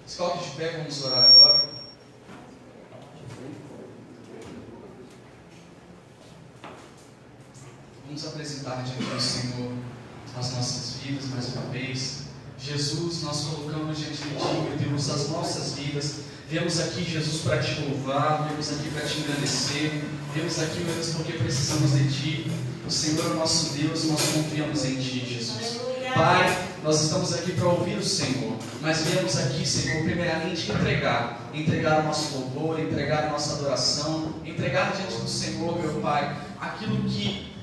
Se coloque de pé, vamos orar agora. Vamos apresentar diante do Senhor as nossas vidas mais uma vez. Jesus, nós colocamos diante de Ti, meu Deus, as nossas vidas. Viemos aqui, Jesus, para Te louvar, viemos aqui para Te agradecer, viemos aqui, meu Deus, porque precisamos de Ti. O Senhor é o nosso Deus, nós confiamos em Ti, Jesus. Pai, nós estamos aqui para ouvir o Senhor, mas viemos aqui, Senhor, primeiramente entregar o nosso louvor, entregar a nossa adoração, entregar diante do Senhor, meu Pai, aquilo que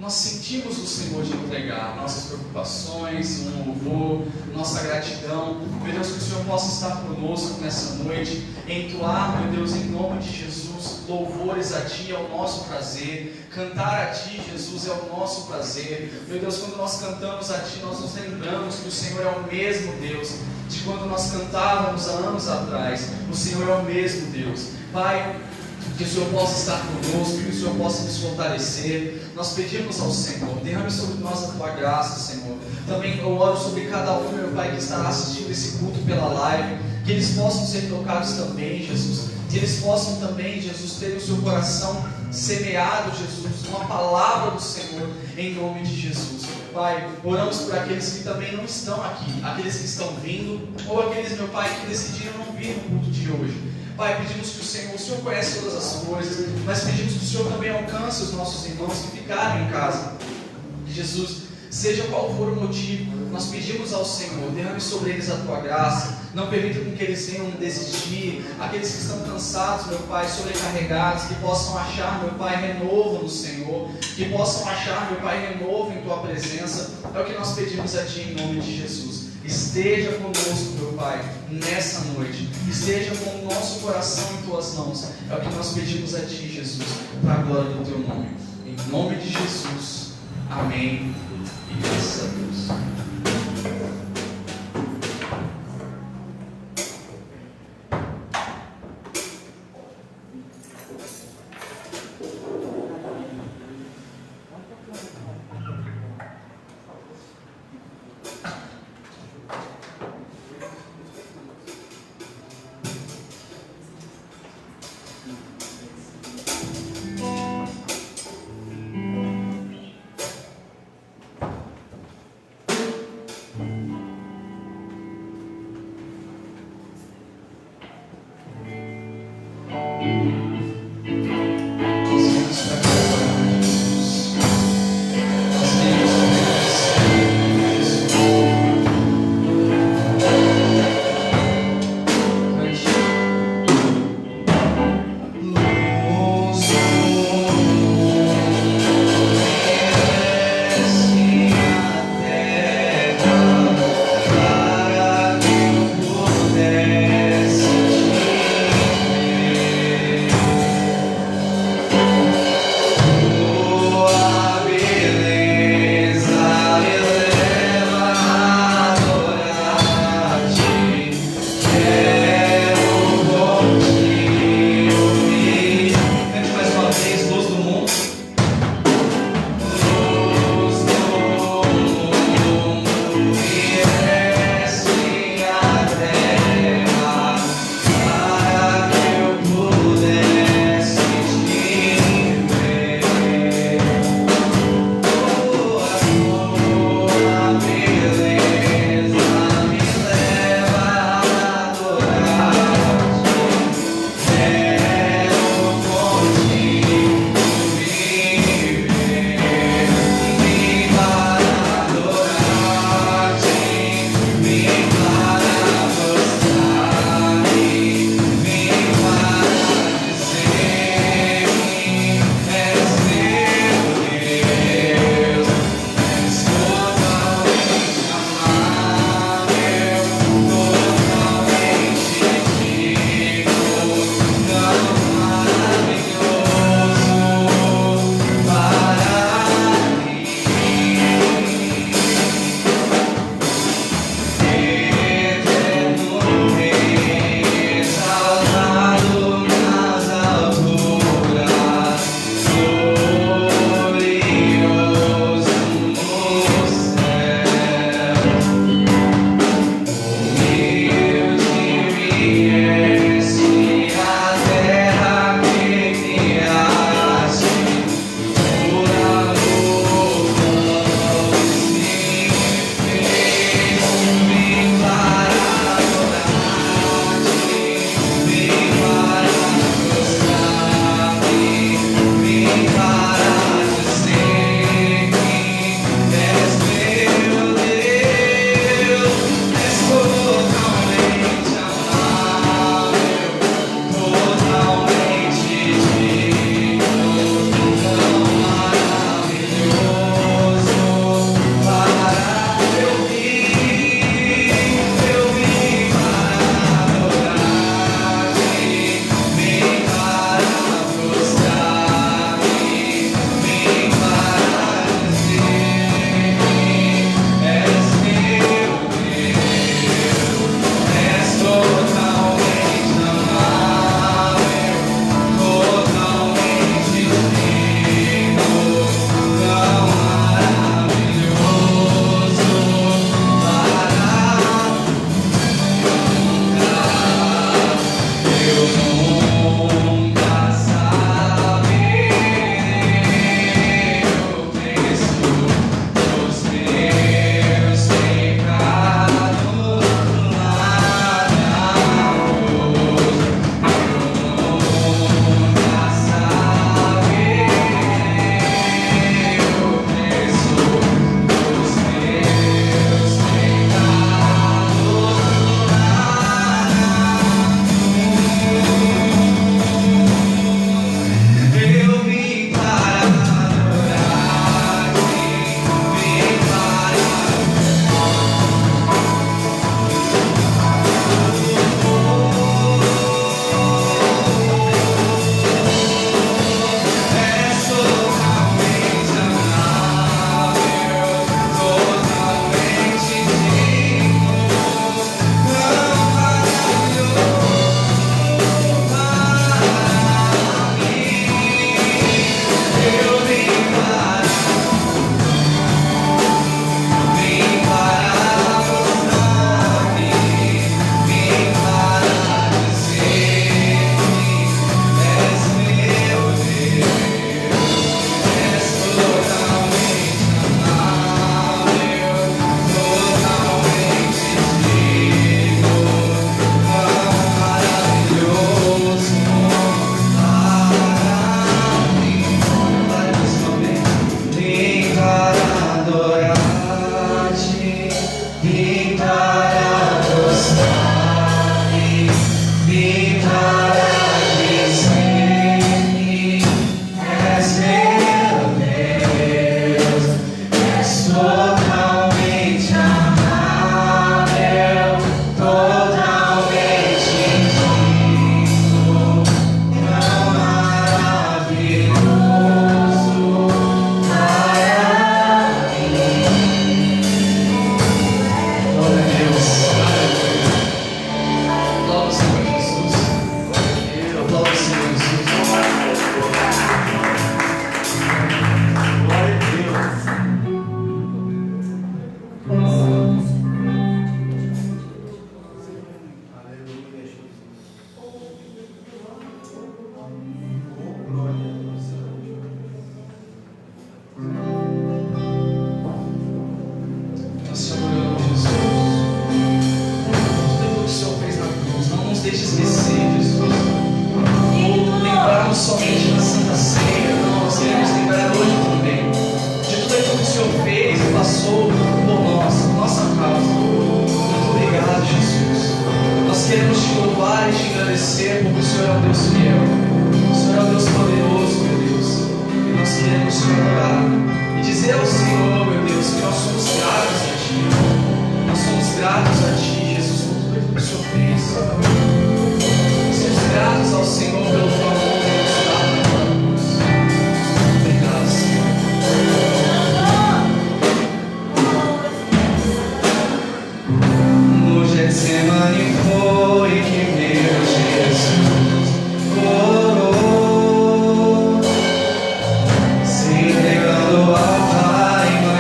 nós sentimos o Senhor de entregar, nossas preocupações, um louvor, nossa gratidão. Meu Deus, que o Senhor possa estar conosco nessa noite, entoar, meu Deus, em nome de Jesus, louvores a Ti é o nosso prazer, cantar a Ti, Jesus, é o nosso prazer. Meu Deus, quando nós cantamos a Ti, nós nos lembramos que o Senhor é o mesmo Deus de quando nós cantávamos há anos atrás. O Senhor é o mesmo Deus. Pai, que o Senhor possa estar conosco, que o Senhor possa nos fortalecer. Nós pedimos ao Senhor, derrame sobre nós a Tua graça, Senhor. Também eu oro sobre cada um, meu Pai, que estará assistindo esse culto pela live, que eles possam ser tocados também, Jesus. Que eles possam também, Jesus, ter o seu coração semeado, Jesus, uma palavra do Senhor, em nome de Jesus. Pai, oramos por aqueles que também não estão aqui, aqueles que estão vindo, ou aqueles, meu Pai, que decidiram não vir no culto de hoje. Pai, pedimos que o Senhor conhece todas as coisas, mas pedimos que o Senhor também alcance os nossos irmãos que ficaram em casa. Jesus, seja qual for o motivo, nós pedimos ao Senhor, derrame sobre eles a Tua graça, não permita com que eles venham desistir, aqueles que estão cansados, meu Pai, sobrecarregados, que possam achar, meu Pai, renovo no Senhor, que possam achar, meu Pai, renovo em Tua presença. É o que nós pedimos a Ti em nome de Jesus. Esteja conosco, meu Pai, nessa noite. Esteja com o nosso coração em Tuas mãos. É o que nós pedimos a Ti, Jesus, para a glória do Teu nome. Em nome de Jesus. Amém. E graças a Deus. Se entregando ao Pai.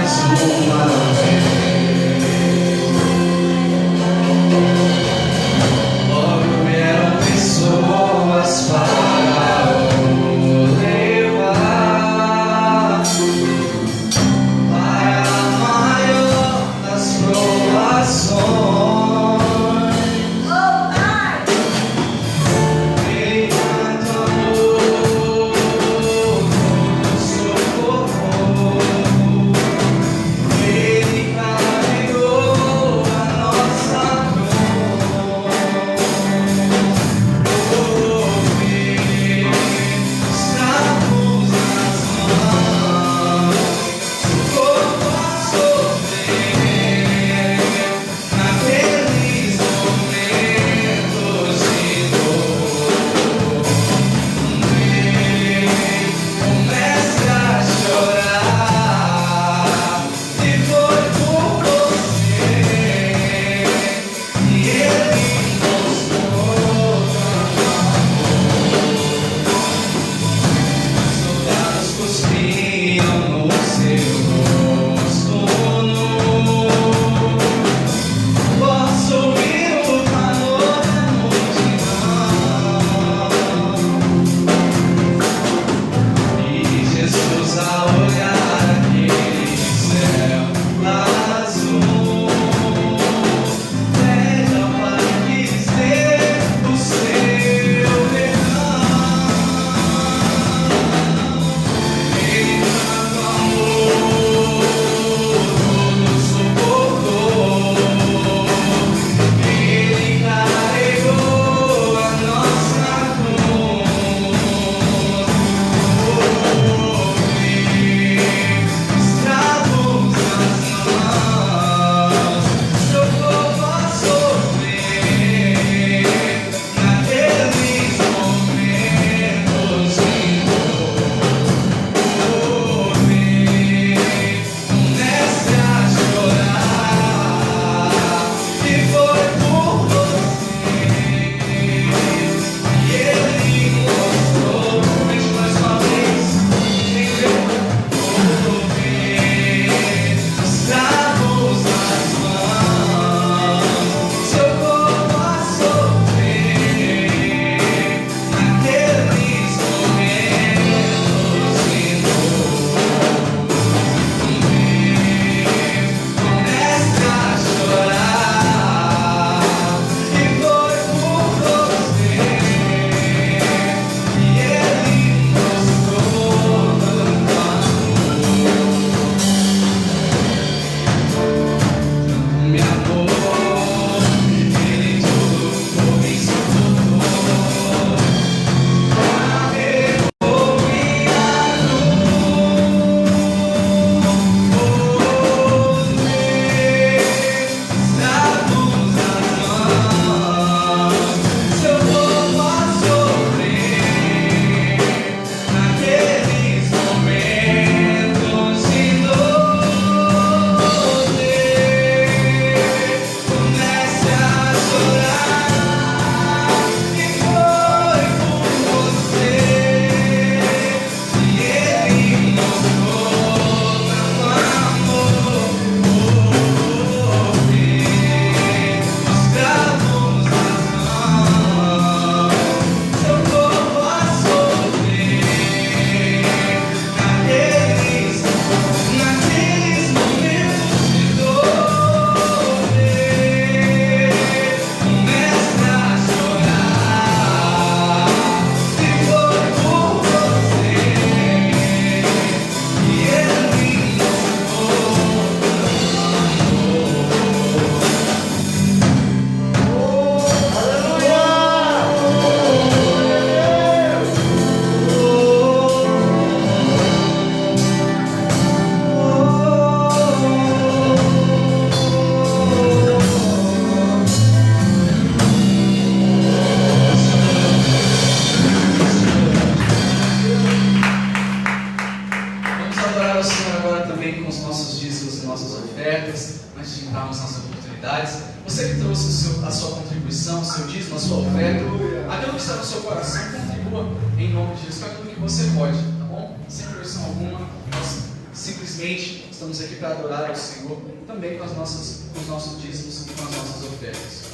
sua contribuição, o seu dízimo, a sua oferta, aquilo que está no seu coração, contribua em nome de Jesus, com aquilo que você pode, tá bom? Sem pressão alguma, nós simplesmente estamos aqui para adorar ao Senhor, também com os nossos dízimos e com as nossas ofertas.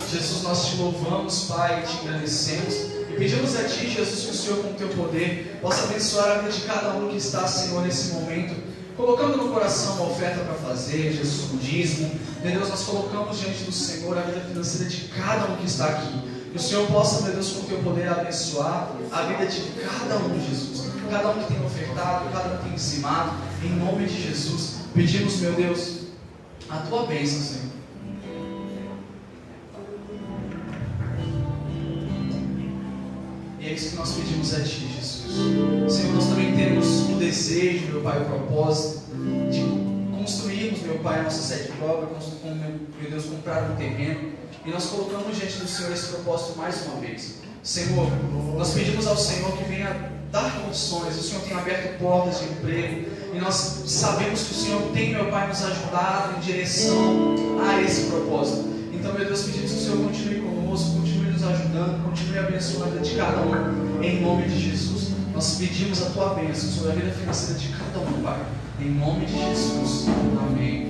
Jesus, nós te louvamos, Pai, e te agradecemos, e pedimos a Ti, Jesus, que o Senhor, com o Teu poder, possa abençoar a vida de cada um que está, Senhor, nesse momento, colocando no coração uma oferta para fazer, Jesus, o dízimo. Meu Deus, nós colocamos diante do Senhor a vida financeira de cada um que está aqui. Que o Senhor possa, meu Deus, com o Teu poder, abençoar a vida de cada um, Jesus. Cada um que tem ofertado, cada um que tem dizimado, em nome de Jesus. Pedimos, meu Deus, a Tua bênção, Senhor. E é isso que nós pedimos a Ti, Jesus. Senhor, nós também temos o desejo, meu Pai, o propósito de construirmos, meu Pai, a nossa sede própria, meu Deus, comprar um terreno. E nós colocamos diante do Senhor esse propósito mais uma vez. Senhor, nós pedimos ao Senhor que venha dar condições. O Senhor tem aberto portas de emprego. E nós sabemos que o Senhor tem, meu Pai, nos ajudado em direção a esse propósito. Então, meu Deus, pedimos que o Senhor continue conosco, continue nos ajudando, continue abençoando a vida de cada um, em nome de Jesus. Nós pedimos a Tua bênção sobre a vida financeira de cada um, Pai, em nome de Jesus. Amém.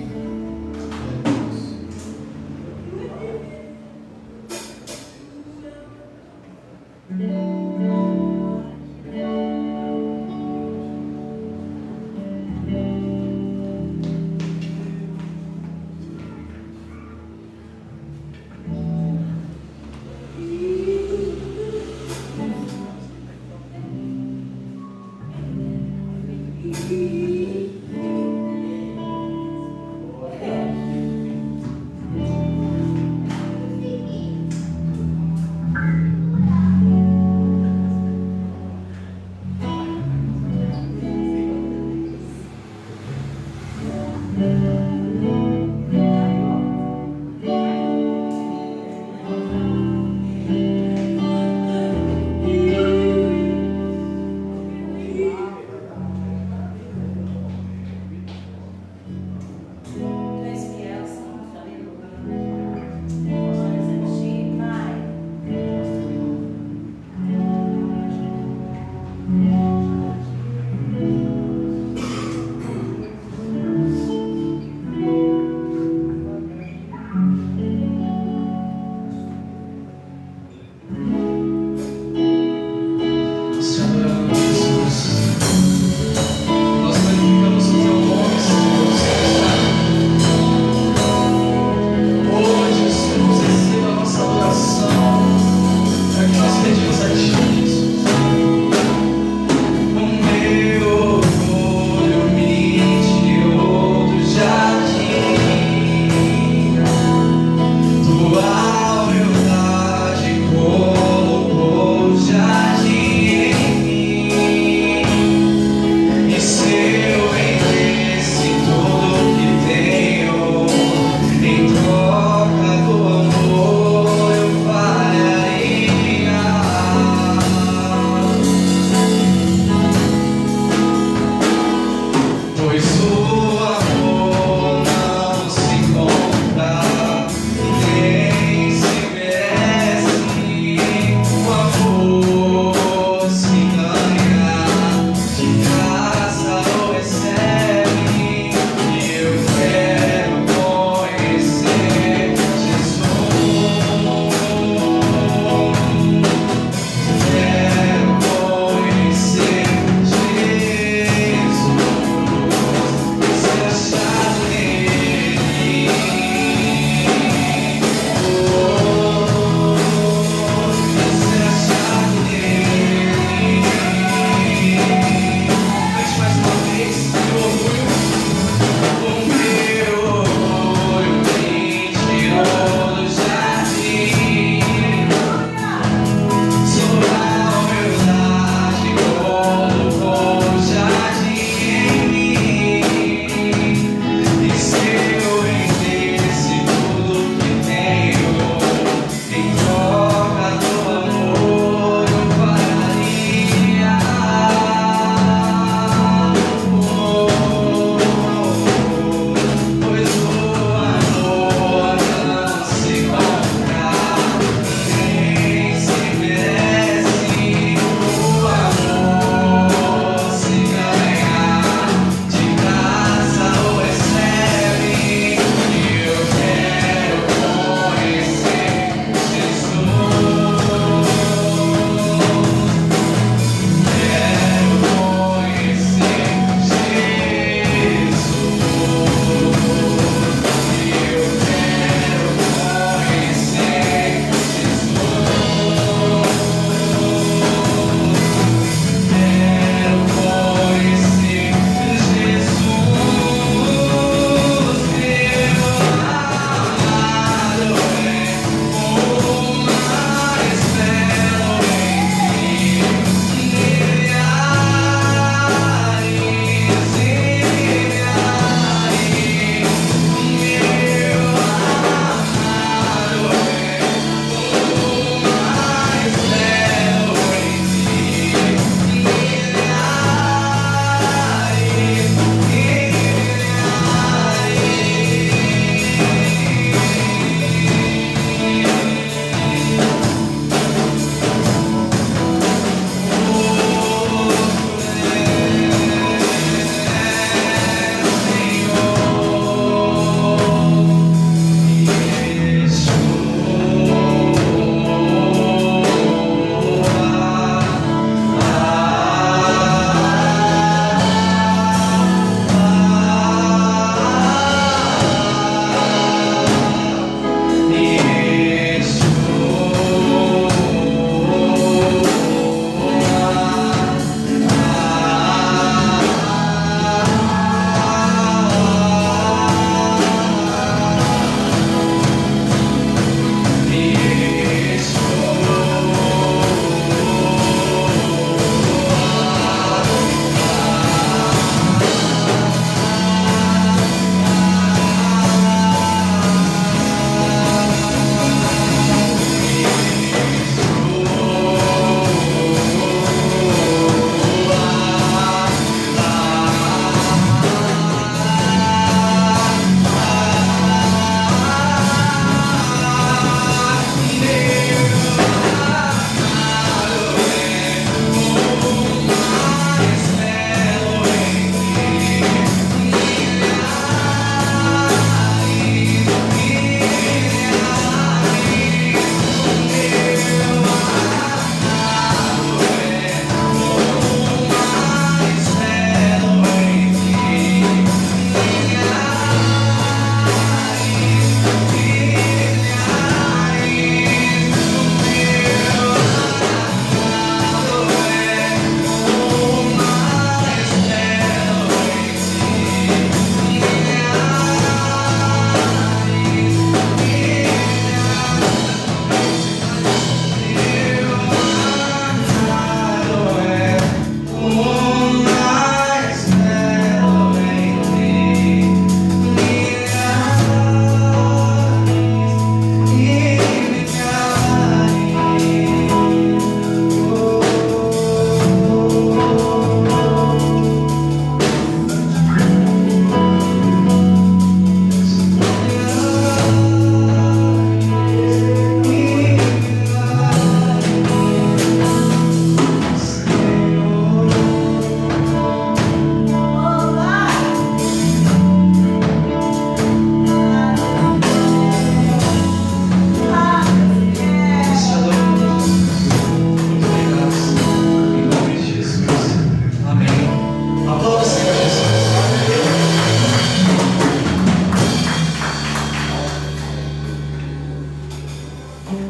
Vamos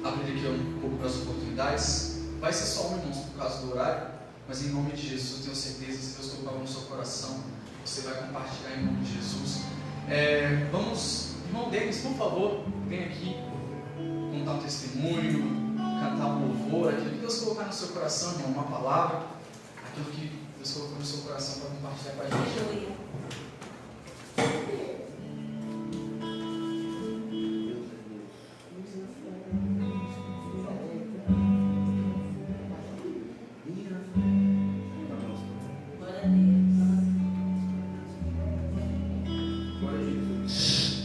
abrir aqui um pouco para as oportunidades. Vai ser só um, irmãos, por causa do horário, mas em nome de Jesus, eu tenho certeza, se Deus colocar no seu coração, você vai compartilhar em nome de Jesus. Vamos, irmão Denis, por favor, vem aqui contar um testemunho, cantar um louvor, aquilo que Deus colocar no seu coração, irmão, uma palavra, aquilo que Deus colocou no seu coração para compartilhar com a gente.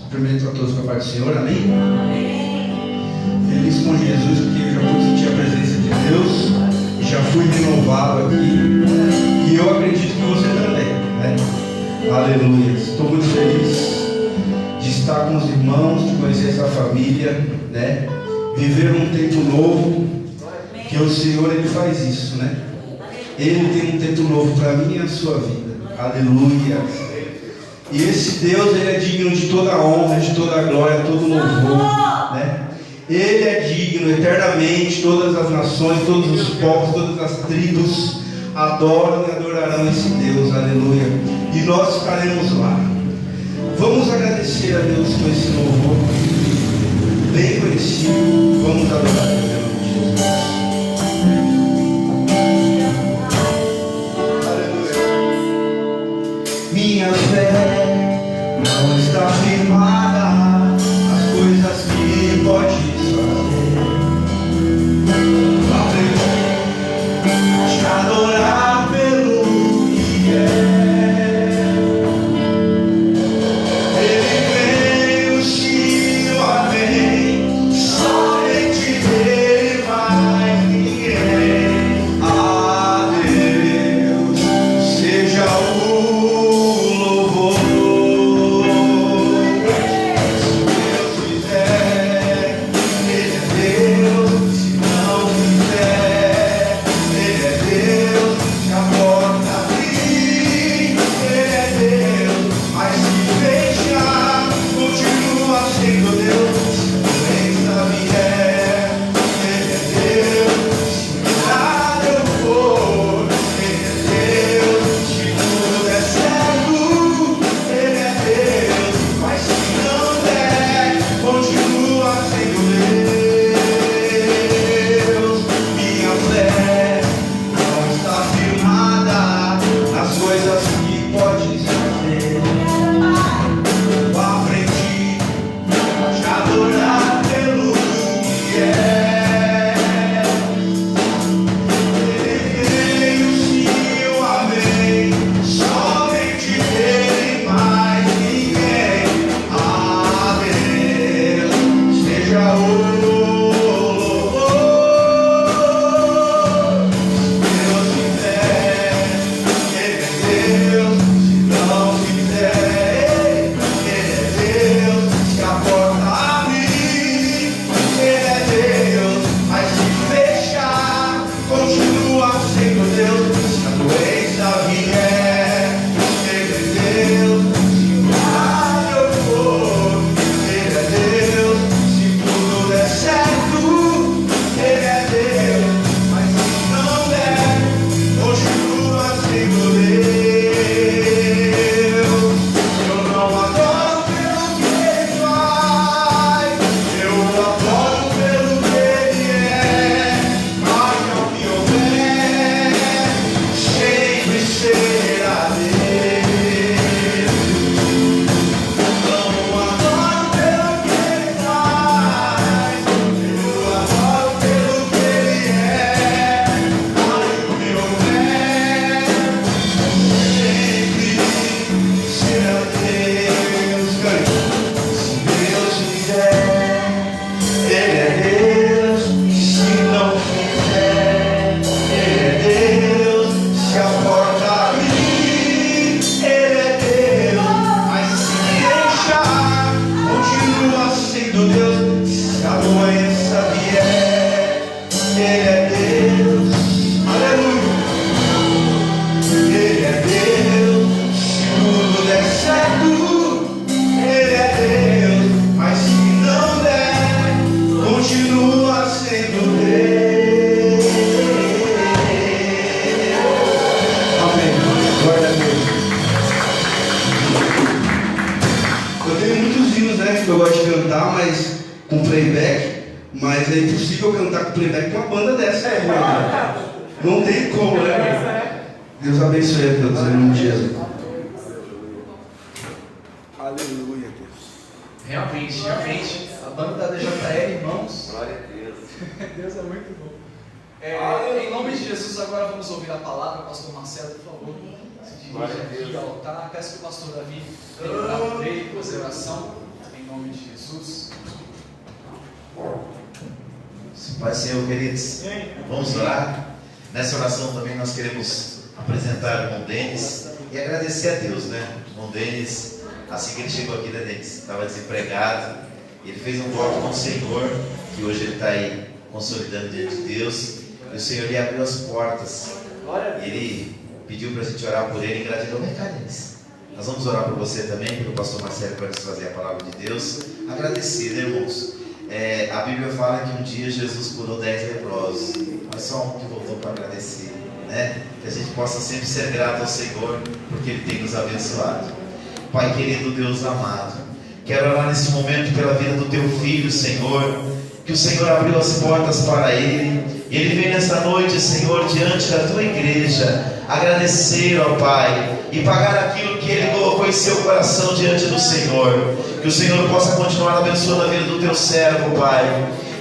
Cumprimento a todos com a paz do Senhor, amém? Feliz com Jesus, porque eu já pude sentir a presença de Deus e já fui renovado aqui. E eu acredito que você também, né? Aleluia. Estou muito feliz de estar com os irmãos, de conhecer essa família, né? Viver um tempo novo, que o Senhor, Ele faz isso, né? Ele tem um tempo novo para mim e a sua vida. Aleluia. E esse Deus, Ele é digno de toda a honra, de toda a glória, todo o louvor, né? Ele é digno eternamente. Todas as nações, todos os povos, todas as tribos adoram e adorarão esse Deus, aleluia. E nós estaremos lá. Vamos agradecer a Deus por esse louvor bem conhecido. Vamos adorar a Deus em nome de Jesus. Minha fé não está firmada nas coisas que podes fazer. Aprendi a te adorar pelo que é. Ele veio, sim, o amém. Somente Deus. difícil eu cantar com playback com uma banda dessa aí, né? Não tem como, né? Deus abençoe a todos, em nome de Jesus. Aleluia, Deus. Realmente, a banda da DJL, irmãos. Glória a Deus. Deus é muito bom. Em nome de Jesus, agora vamos ouvir a palavra. Pastor Marcelo, por favor, se dirige aqui ao altar. Peço que o pastor Davi tenha orado por ele, fazer oração. Em nome de Jesus. Pai Senhor, queridos, vamos orar. Nessa oração também nós queremos apresentar o irmão Denis e agradecer a Deus, né? O irmão Denis, assim que ele chegou aqui, né, Denis? Estava desempregado. Ele fez um voto com o Senhor, que hoje ele está aí consolidando diante de Deus. E o Senhor lhe abriu as portas. E ele pediu para a gente orar por ele em gratidão. Vem cá, Denis. Nós vamos orar por você também, pelo pastor Marcelo, para nos fazer a palavra de Deus. Agradecer, né, irmãos? A Bíblia fala que um dia Jesus curou 10 leprosos, mas só um que voltou para agradecer, né? Que a gente possa sempre ser grato ao Senhor, porque Ele tem nos abençoado. Pai querido, Deus amado, quero orar nesse momento pela vida do Teu Filho, Senhor, que o Senhor abriu as portas para ele, e ele vem nessa noite, Senhor, diante da Tua igreja, agradecer, ó Pai, e pagar aquilo que ele colocou em seu coração diante do Senhor. Que o Senhor possa continuar abençoando a vida do Teu servo, Pai,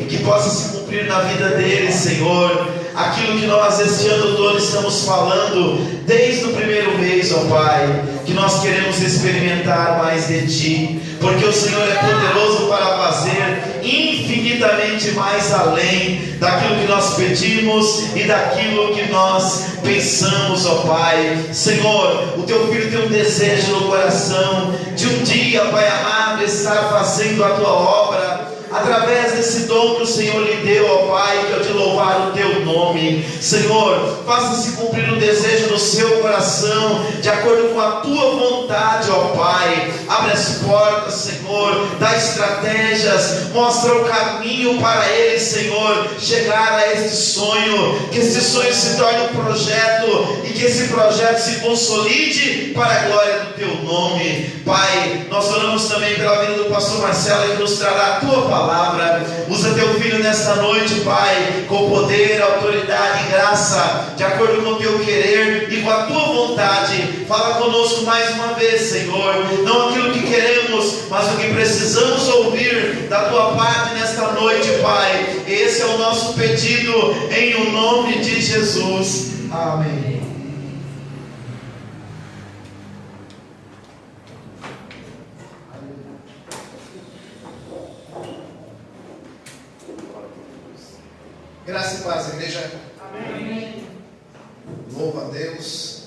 e que possa se cumprir na vida dele, Senhor, aquilo que nós este ano todo estamos falando desde o primeiro mês, ó Pai, que nós queremos experimentar mais de Ti, porque o Senhor é poderoso para fazer infinitamente mais além daquilo que nós pedimos e daquilo que nós pensamos, ó Pai. Senhor, o Teu Filho tem um desejo no coração de um dia, Pai amado, estar fazendo a Tua obra através desse dom que o Senhor lhe deu, ó Pai, que é o de louvar o Teu nome. Senhor, faça-se cumprir o desejo do seu coração, de acordo com a Tua vontade, ó Pai. Abre as portas, Senhor, dá estratégias, mostra o caminho para ele, Senhor, chegar a este sonho, que esse sonho se torne um projeto, e que esse projeto se consolide para a glória do Teu nome. Pai, nós oramos também pela vida do pastor Marcelo, que nos trará a Tua palavra. Usa Teu Filho nesta noite, Pai, com poder, autoridade e graça, de acordo com o Teu querer e com a Tua vontade. Fala conosco mais uma vez, Senhor, não aquilo que queremos, mas o que precisamos ouvir da Tua parte nesta noite, Pai. Esse é o nosso pedido, em o nome de Jesus. Amém. Graça e paz, igreja. Amém. Louvo a Deus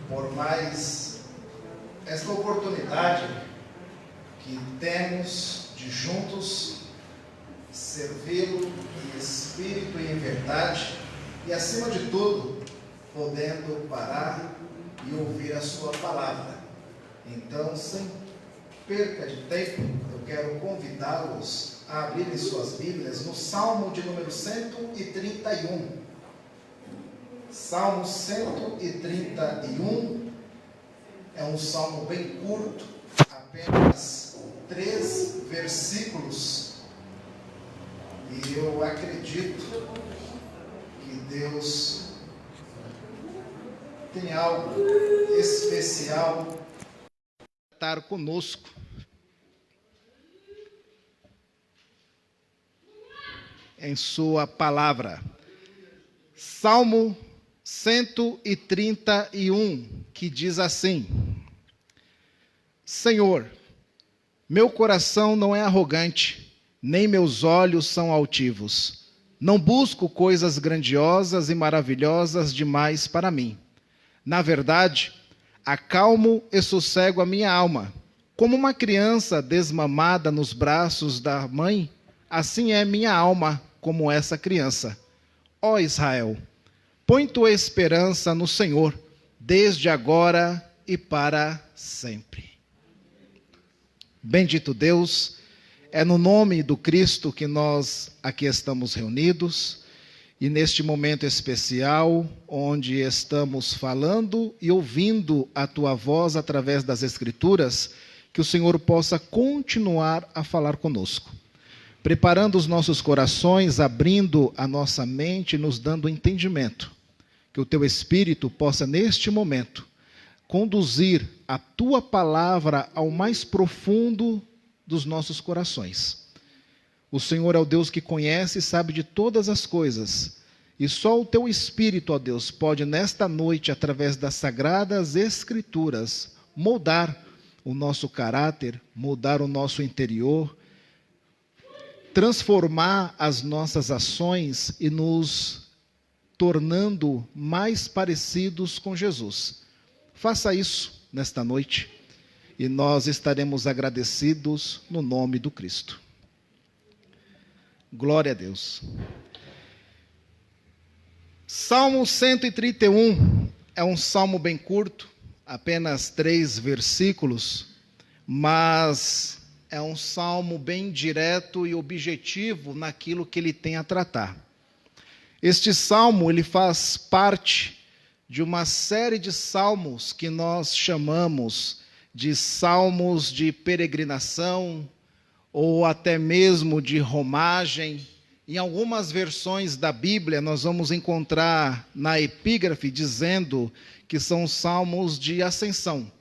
por mais esta oportunidade que temos de juntos servi-lo em espírito e em verdade, e acima de tudo, podendo parar e ouvir a Sua palavra. Então, sem perca de tempo, eu quero convidá-los a abrirem suas Bíblias no Salmo de número 131. Salmo 131 é um salmo bem curto, apenas 3 versículos, e eu acredito que Deus tem algo especial para estar conosco. Em Sua palavra. Salmo 131, que diz assim: Senhor, meu coração não é arrogante, nem meus olhos são altivos. Não busco coisas grandiosas e maravilhosas demais para mim. Na verdade, acalmo e sossego a minha alma. Como uma criança desmamada nos braços da mãe, assim é minha alma como essa criança. Ó Israel, põe tua esperança no Senhor, desde agora e para sempre. Bendito Deus, é no nome do Cristo que nós aqui estamos reunidos, e neste momento especial, onde estamos falando e ouvindo a Tua voz através das Escrituras, que o Senhor possa continuar a falar conosco. preparando os nossos corações, abrindo a nossa mente, nos dando entendimento. Que o Teu Espírito possa, neste momento, conduzir a Tua palavra ao mais profundo dos nossos corações. O Senhor é o Deus que conhece e sabe de todas as coisas. E só o Teu Espírito, ó Deus, pode nesta noite, através das Sagradas Escrituras, moldar o nosso caráter, mudar o nosso interior, transformar as nossas ações e nos tornando mais parecidos com Jesus. Faça isso nesta noite e nós estaremos agradecidos no nome do Cristo. Glória a Deus. Salmo 131 é um salmo bem curto, apenas 3 versículos, mas é um salmo bem direto e objetivo naquilo que ele tem a tratar. Este salmo, ele faz parte de uma série de salmos que nós chamamos de salmos de peregrinação, ou até mesmo de romagem. Em algumas versões da Bíblia, nós vamos encontrar na epígrafe dizendo que são salmos de ascensão.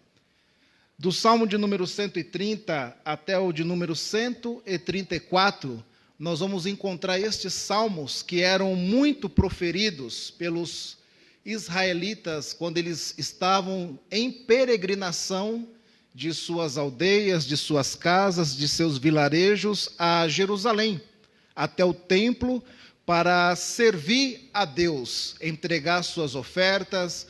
Do salmo de número 130 até o de número 134, nós vamos encontrar estes salmos que eram muito proferidos pelos israelitas quando eles estavam em peregrinação de suas aldeias, de suas casas, de seus vilarejos a Jerusalém, até o templo, para servir a Deus, entregar suas ofertas,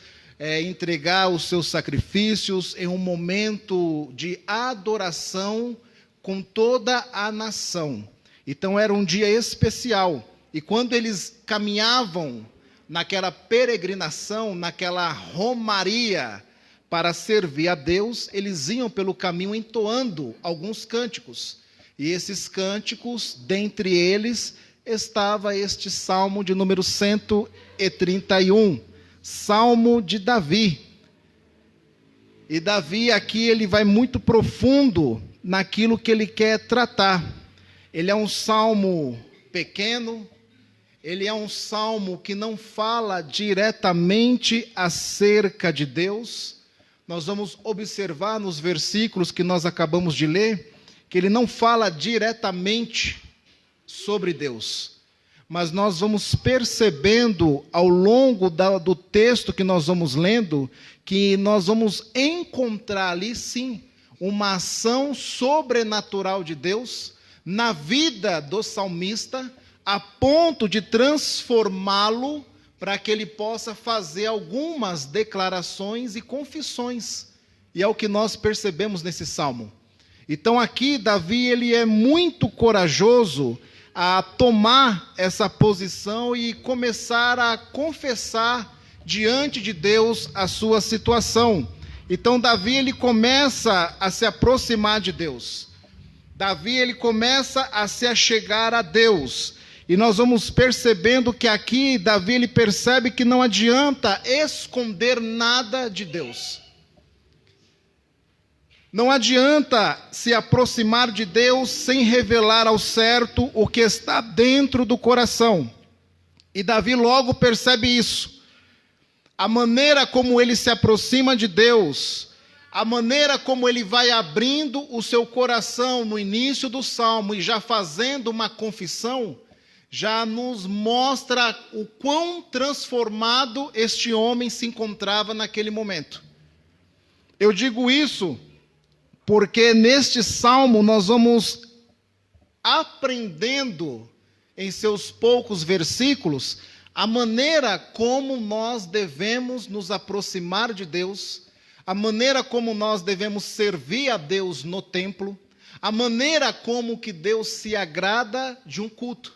entregar os seus sacrifícios em um momento de adoração com toda a nação. Então era um dia especial, e quando eles caminhavam naquela peregrinação, naquela romaria para servir a Deus, eles iam pelo caminho entoando alguns cânticos. E esses cânticos, dentre eles, estava este salmo de número 131, Salmo de Davi. E Davi aqui ele vai muito profundo naquilo que ele quer tratar. Ele é um salmo pequeno, ele é um salmo que não fala diretamente acerca de Deus. Nós vamos observar nos versículos que nós acabamos de ler, que ele não fala diretamente sobre Deus, mas nós vamos percebendo ao longo do texto que nós vamos lendo, que nós vamos encontrar ali sim, uma ação sobrenatural de Deus na vida do salmista, a ponto de transformá-lo para que ele possa fazer algumas declarações e confissões, e é o que nós percebemos nesse salmo. Então aqui Davi ele é muito corajoso a tomar essa posição e começar a confessar diante de Deus a sua situação. Então Davi ele começa a se aproximar de Deus. Davi ele começa a se achegar a Deus. E nós vamos percebendo que aqui Davi ele percebe que não adianta esconder nada de Deus. Não adianta se aproximar de Deus sem revelar ao certo o que está dentro do coração. E Davi logo percebe isso. A maneira como ele se aproxima de Deus, a maneira como ele vai abrindo o seu coração no início do salmo e já fazendo uma confissão, já nos mostra o quão transformado este homem se encontrava naquele momento. Eu digo isso porque neste salmo nós vamos aprendendo em seus poucos versículos a maneira como nós devemos nos aproximar de Deus, a maneira como nós devemos servir a Deus no templo, a maneira como que Deus se agrada de um culto.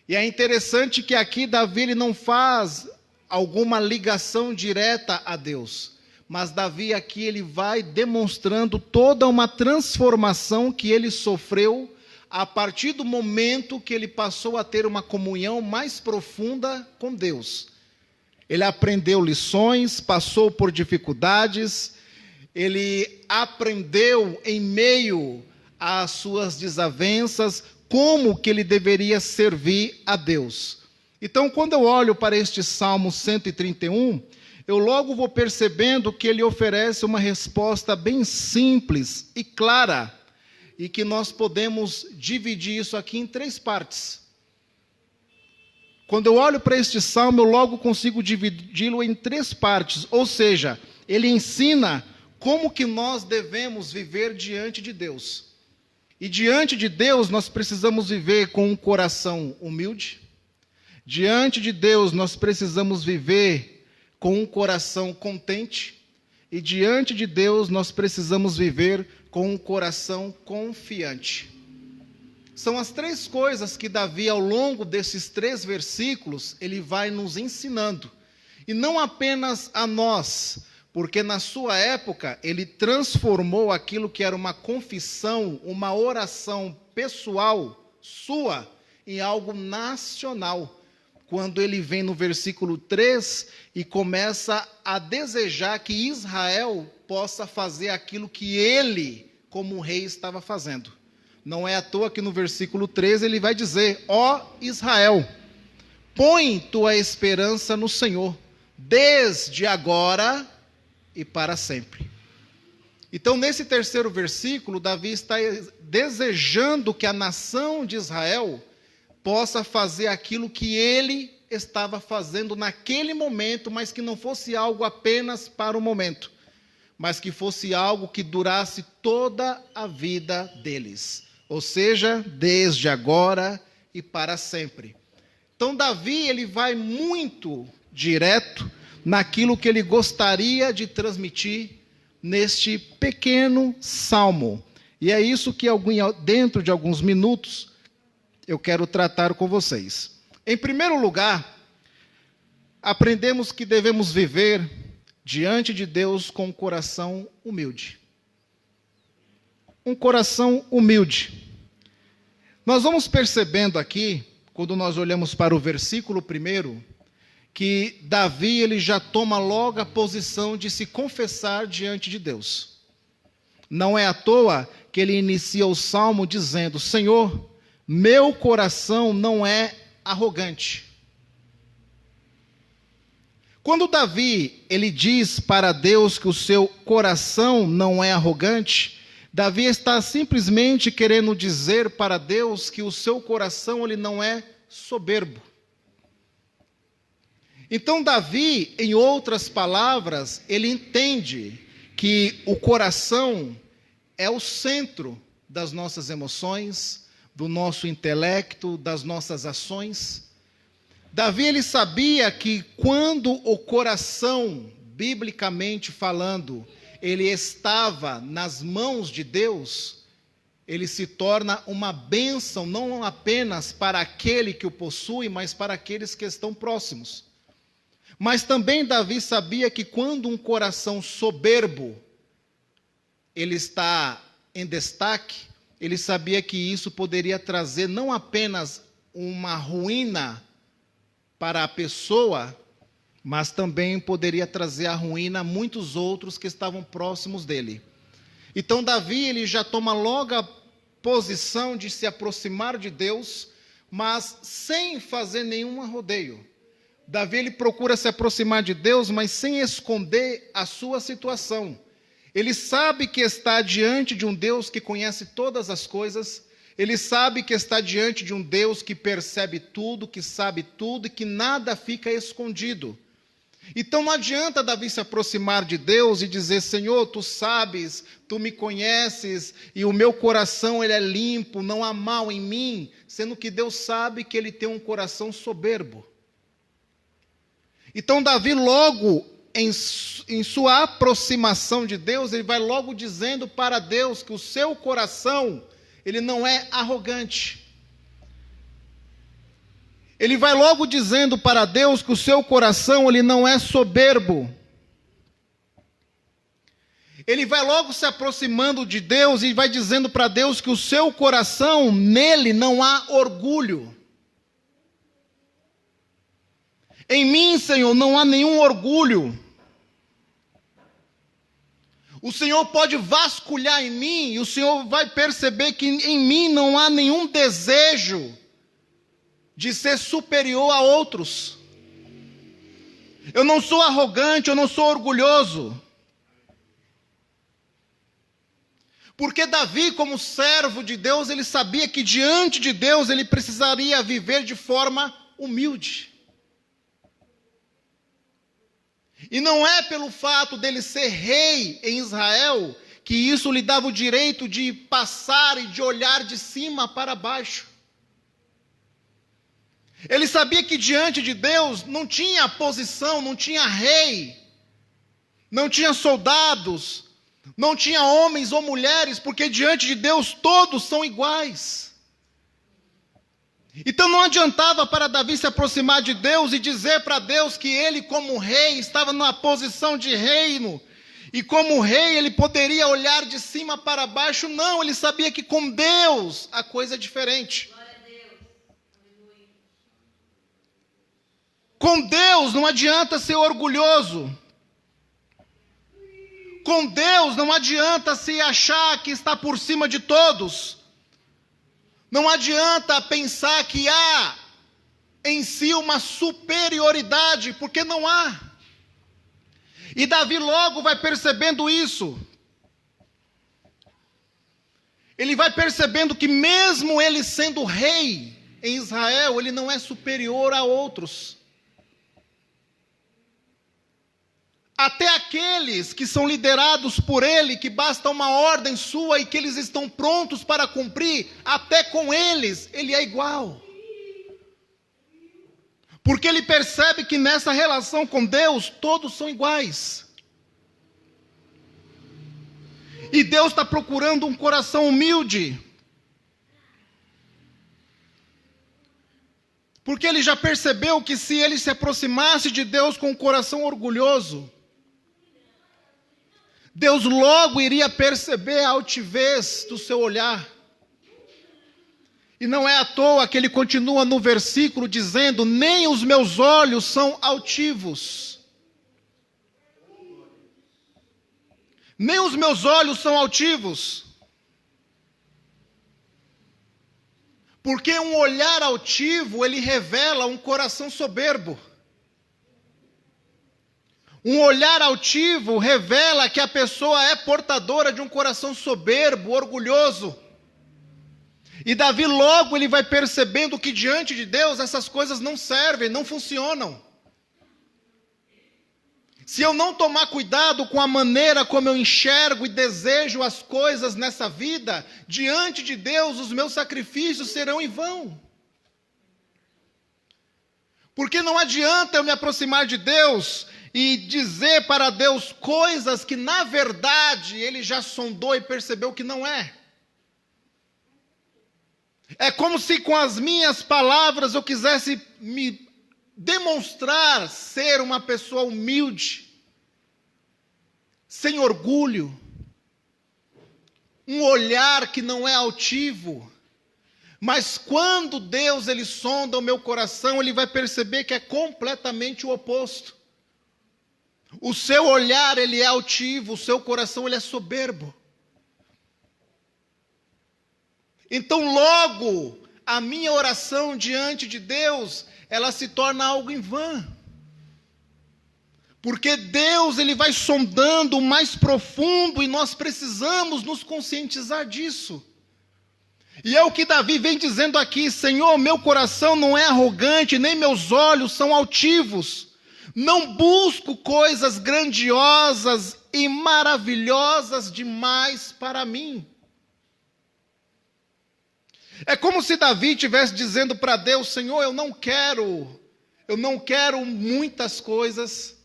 E é interessante que aqui Davi ele não faz alguma ligação direta a Deus, mas Davi aqui ele vai demonstrando toda uma transformação que ele sofreu a partir do momento que ele passou a ter uma comunhão mais profunda com Deus. Ele aprendeu lições, passou por dificuldades, ele aprendeu em meio às suas desavenças como que ele deveria servir a Deus. Então, quando eu olho para este Salmo 131, eu logo vou percebendo que ele oferece uma resposta bem simples e clara, e que nós podemos dividir isso aqui em 3 partes. Quando eu olho para este salmo, eu logo consigo dividi-lo em 3 partes, ou seja, ele ensina como que nós devemos viver diante de Deus. E diante de Deus nós precisamos viver com um coração humilde. Diante de Deus nós precisamos viver com um coração contente. E diante de Deus nós precisamos viver com um coração confiante. São as 3 coisas que Davi, ao longo desses 3 versículos, ele vai nos ensinando. E não apenas a nós, porque na sua época ele transformou aquilo que era uma confissão, uma oração pessoal sua, em algo nacional. Quando ele vem no versículo 3 e começa a desejar que Israel possa fazer aquilo que ele, como rei, estava fazendo. Não é à toa que no versículo 13 ele vai dizer: ó Israel, põe tua esperança no Senhor, desde agora e para sempre. Então, nesse 3º versículo, Davi está desejando que a nação de Israel possa fazer aquilo que ele estava fazendo naquele momento, mas que não fosse algo apenas para o momento, mas que fosse algo que durasse toda a vida deles. Ou seja, desde agora e para sempre. Então, Davi, ele vai muito direto naquilo que ele gostaria de transmitir neste pequeno salmo. E é isso que, dentro de alguns minutos, eu quero tratar com vocês. Em primeiro lugar, aprendemos que devemos viver diante de Deus com um coração humilde. Um coração humilde. Nós vamos percebendo aqui, quando nós olhamos para o versículo 1, que Davi ele já toma logo a posição de se confessar diante de Deus. Não é à toa que ele inicia o salmo dizendo: Senhor, meu coração não é arrogante. Quando Davi ele diz para Deus que o seu coração não é arrogante, Davi está simplesmente querendo dizer para Deus que o seu coração ele não é soberbo. Então Davi, em outras palavras, ele entende que o coração é o centro das nossas emoções, do nosso intelecto, das nossas ações. Davi ele sabia que quando o coração, biblicamente falando, ele estava nas mãos de Deus, ele se torna uma bênção não apenas para aquele que o possui, mas para aqueles que estão próximos. Mas também Davi sabia que quando um coração soberbo, ele está em destaque, ele sabia que isso poderia trazer não apenas uma ruína para a pessoa, mas também poderia trazer a ruína a muitos outros que estavam próximos dele. Então Davi ele já toma logo a posição de se aproximar de Deus, mas sem fazer nenhum rodeio. Davi ele procura se aproximar de Deus, mas sem esconder a sua situação. Ele sabe que está diante de um Deus que conhece todas as coisas. Ele sabe que está diante de um Deus que percebe tudo, que sabe tudo e que nada fica escondido. Então não adianta Davi se aproximar de Deus e dizer: Senhor, tu sabes, tu me conheces e o meu coração ele é limpo, não há mal em mim, sendo que Deus sabe que ele tem um coração soberbo. Então Davi logo em sua aproximação de Deus, ele vai logo dizendo para Deus que o seu coração ele não é arrogante. Ele vai logo dizendo para Deus que o seu coração ele não é soberbo. Ele vai logo se aproximando de Deus e vai dizendo para Deus que o seu coração, nele não há orgulho. Em mim, Senhor, não há nenhum orgulho. O Senhor pode vasculhar em mim e o Senhor vai perceber que em mim não há nenhum desejo de ser superior a outros. Eu não sou arrogante, eu não sou orgulhoso. Porque Davi, como servo de Deus, ele sabia que diante de Deus ele precisaria viver de forma humilde. E não é pelo fato dele ser rei em Israel que isso lhe dava o direito de passar e de olhar de cima para baixo. Ele sabia que diante de Deus não tinha posição, não tinha rei, não tinha soldados, não tinha homens ou mulheres, porque diante de Deus todos são iguais. Então não adiantava para Davi se aproximar de Deus e dizer para Deus que ele, como rei, estava numa posição de reino, e como rei ele poderia olhar de cima para baixo. Não, ele sabia que com Deus a coisa é diferente. Com Deus não adianta ser orgulhoso. Com Deus não adianta se achar que está por cima de todos. Não adianta pensar que há em si uma superioridade, porque não há. E Davi logo vai percebendo isso. Ele vai percebendo que mesmo ele sendo rei em Israel, ele não é superior a outros. Até aqueles que são liderados por ele, que basta uma ordem sua e que eles estão prontos para cumprir, até com eles, ele é igual. Porque ele percebe que nessa relação com Deus, todos são iguais. E Deus está procurando um coração humilde. Porque ele já percebeu que se ele se aproximasse de Deus com um coração orgulhoso, Deus logo iria perceber a altivez do seu olhar. E não é à toa que ele continua no versículo dizendo: nem os meus olhos são altivos. Nem os meus olhos são altivos. Porque um olhar altivo, ele revela um coração soberbo. Um olhar altivo revela que a pessoa é portadora de um coração soberbo, orgulhoso. E Davi logo ele vai percebendo que diante de Deus essas coisas não servem, não funcionam. Se eu não tomar cuidado com a maneira como eu enxergo e desejo as coisas nessa vida, diante de Deus os meus sacrifícios serão em vão. Porque não adianta eu me aproximar de Deus e dizer para Deus coisas que na verdade Ele já sondou e percebeu que não é. É como se com as minhas palavras eu quisesse me demonstrar ser uma pessoa humilde, sem orgulho, um olhar que não é altivo. Mas quando Deus ele sonda o meu coração, Ele vai perceber que é completamente o oposto. O seu olhar ele é altivo, o seu coração ele é soberbo. Então logo a minha oração diante de Deus, ela se torna algo em vão. Porque Deus ele vai sondando o mais profundo e nós precisamos nos conscientizar disso. E é o que Davi vem dizendo aqui: Senhor, meu coração não é arrogante, nem meus olhos são altivos. Não busco coisas grandiosas e maravilhosas demais para mim. É como se Davi estivesse dizendo para Deus: Senhor, eu não quero muitas coisas.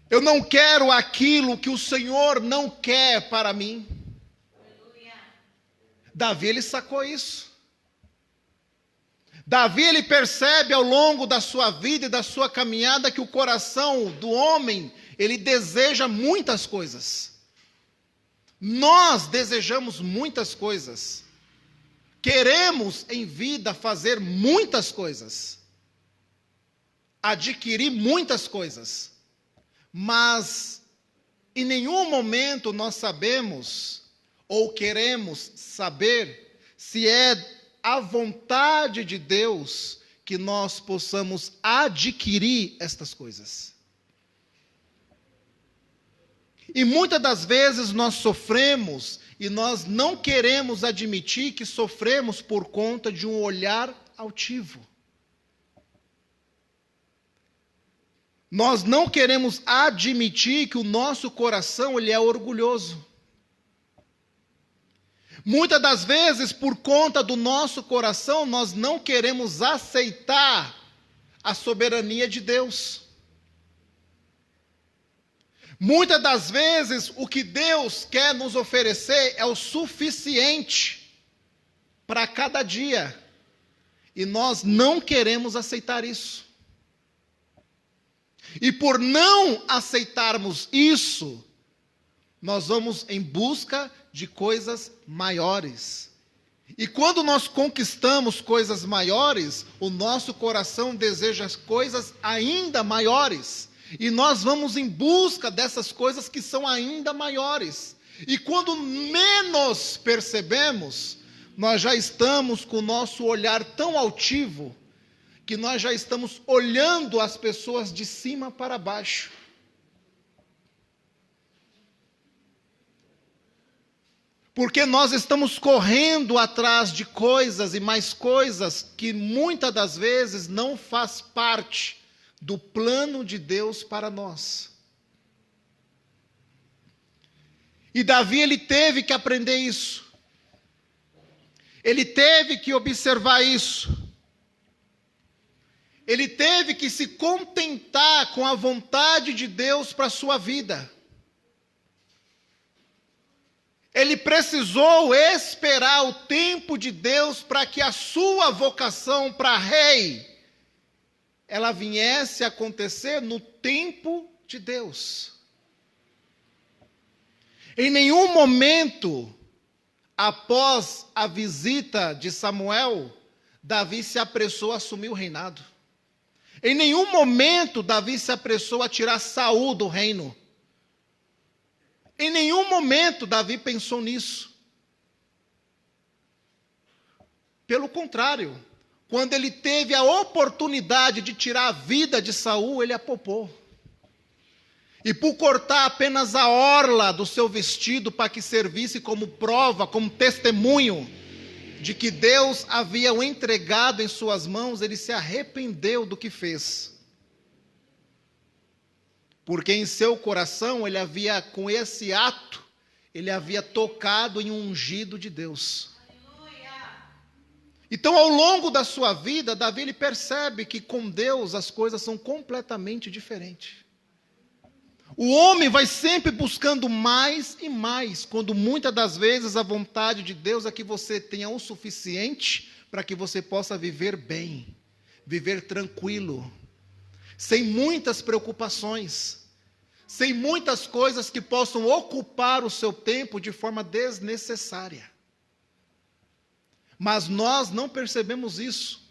Eu não quero aquilo que o Senhor não quer para mim. Davi, ele sacou isso. Davi, ele percebe ao longo da sua vida e da sua caminhada que o coração do homem, ele deseja muitas coisas. Nós desejamos muitas coisas. Queremos em vida fazer muitas coisas. Adquirir muitas coisas. Mas em nenhum momento nós sabemos ou queremos saber se é a vontade de Deus que nós possamos adquirir estas coisas. E muitas das vezes nós sofremos e nós não queremos admitir que sofremos por conta de um olhar altivo. Nós não queremos admitir que o nosso coração ele é orgulhoso. Muitas das vezes, por conta do nosso coração, nós não queremos aceitar a soberania de Deus. Muitas das vezes, o que Deus quer nos oferecer é o suficiente para cada dia. E nós não queremos aceitar isso. E por não aceitarmos isso, nós vamos em busca de coisas maiores. E quando nós conquistamos coisas maiores, o nosso coração deseja coisas ainda maiores. E nós vamos em busca dessas coisas que são ainda maiores. E quando menos percebemos, nós já estamos com o nosso olhar tão altivo, que nós já estamos olhando as pessoas de cima para baixo. Porque nós estamos correndo atrás de coisas e mais coisas que muitas das vezes não faz parte do plano de Deus para nós. E Davi, ele teve que aprender isso. Ele teve que observar isso. Ele teve que se contentar com a vontade de Deus para a sua vida. Ele precisou esperar o tempo de Deus para que a sua vocação para rei, ela viesse a acontecer no tempo de Deus. Em nenhum momento, após a visita de Samuel, Davi se apressou a assumir o reinado. Em nenhum momento Davi se apressou a tirar Saul do reino. Em nenhum momento Davi pensou nisso. Pelo contrário, quando ele teve a oportunidade de tirar a vida de Saul, ele a poupou. E por cortar apenas a orla do seu vestido para que servisse como prova, como testemunho de que Deus havia o entregado em suas mãos, ele se arrependeu do que fez. Porque em seu coração, ele havia, com esse ato, ele havia tocado em um ungido de Deus. Então, ao longo da sua vida, Davi ele percebe que com Deus as coisas são completamente diferentes. O homem vai sempre buscando mais e mais, quando muitas das vezes a vontade de Deus é que você tenha o suficiente para que você possa viver bem, viver tranquilo, sem muitas preocupações, sem muitas coisas que possam ocupar o seu tempo de forma desnecessária. Mas nós não percebemos isso.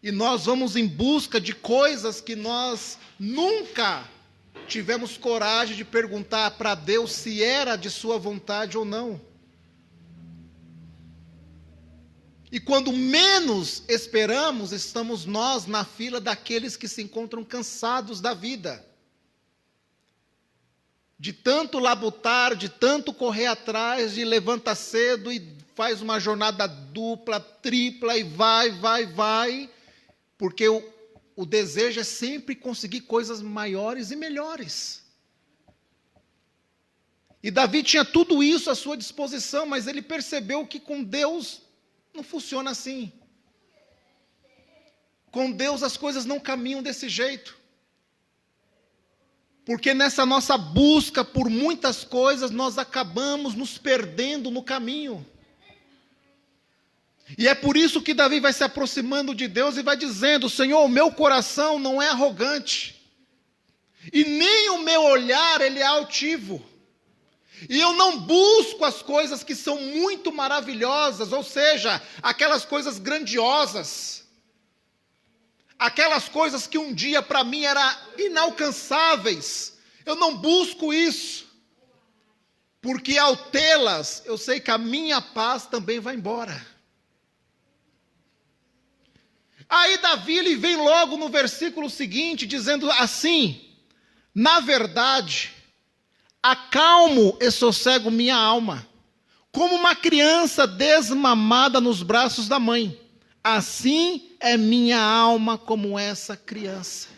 E nós vamos em busca de coisas que nós nunca tivemos coragem de perguntar para Deus se era de sua vontade ou não. E quando menos esperamos, estamos nós na fila daqueles que se encontram cansados da vida. De tanto labutar, de tanto correr atrás, de levanta cedo e faz uma jornada dupla, tripla e vai, porque o desejo é sempre conseguir coisas maiores e melhores. E Davi tinha tudo isso à sua disposição, mas ele percebeu que com Deus não funciona assim. Com Deus as coisas não caminham desse jeito. Porque nessa nossa busca por muitas coisas, nós acabamos nos perdendo no caminho. E é por isso que Davi vai se aproximando de Deus e vai dizendo: Senhor, o meu coração não é arrogante, e nem o meu olhar ele é altivo. E eu não busco as coisas que são muito maravilhosas, ou seja, aquelas coisas grandiosas, aquelas coisas que um dia para mim eram inalcançáveis. Eu não busco isso, porque ao tê-las, eu sei que a minha paz também vai embora. Aí Davi, ele vem logo no versículo seguinte, dizendo assim: na verdade, acalmo e sossego minha alma, como uma criança desmamada nos braços da mãe. Assim é minha alma como essa criança.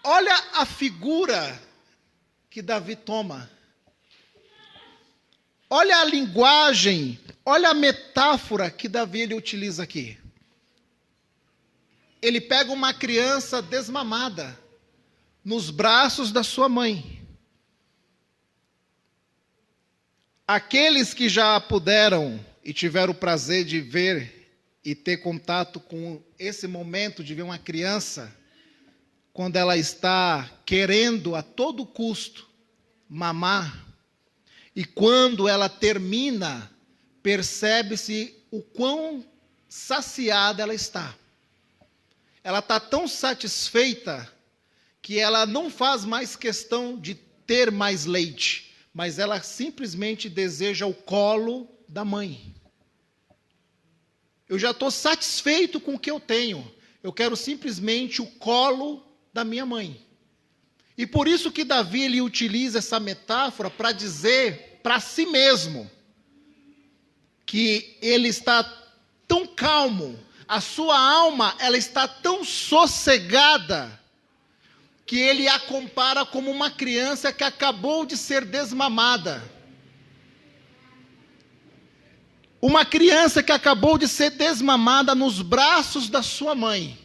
Olha a figura que Davi toma. Olha a linguagem, olha a metáfora que Davi ele utiliza aqui. Ele pega uma criança desmamada nos braços da sua mãe. Aqueles que já puderam e tiveram o prazer de ver e ter contato com esse momento de ver uma criança, quando ela está querendo a todo custo mamar, e quando ela termina, percebe-se o quão saciada ela está. Ela está tão satisfeita que ela não faz mais questão de ter mais leite, mas ela simplesmente deseja o colo da mãe. Eu já estou satisfeito com o que eu tenho. Eu quero simplesmente o colo da minha mãe. E por isso que Davi ele utiliza essa metáfora para dizer para si mesmo que ele está tão calmo, a sua alma ela está tão sossegada, que ele a compara como uma criança que acabou de ser desmamada. Uma criança que acabou de ser desmamada nos braços da sua mãe.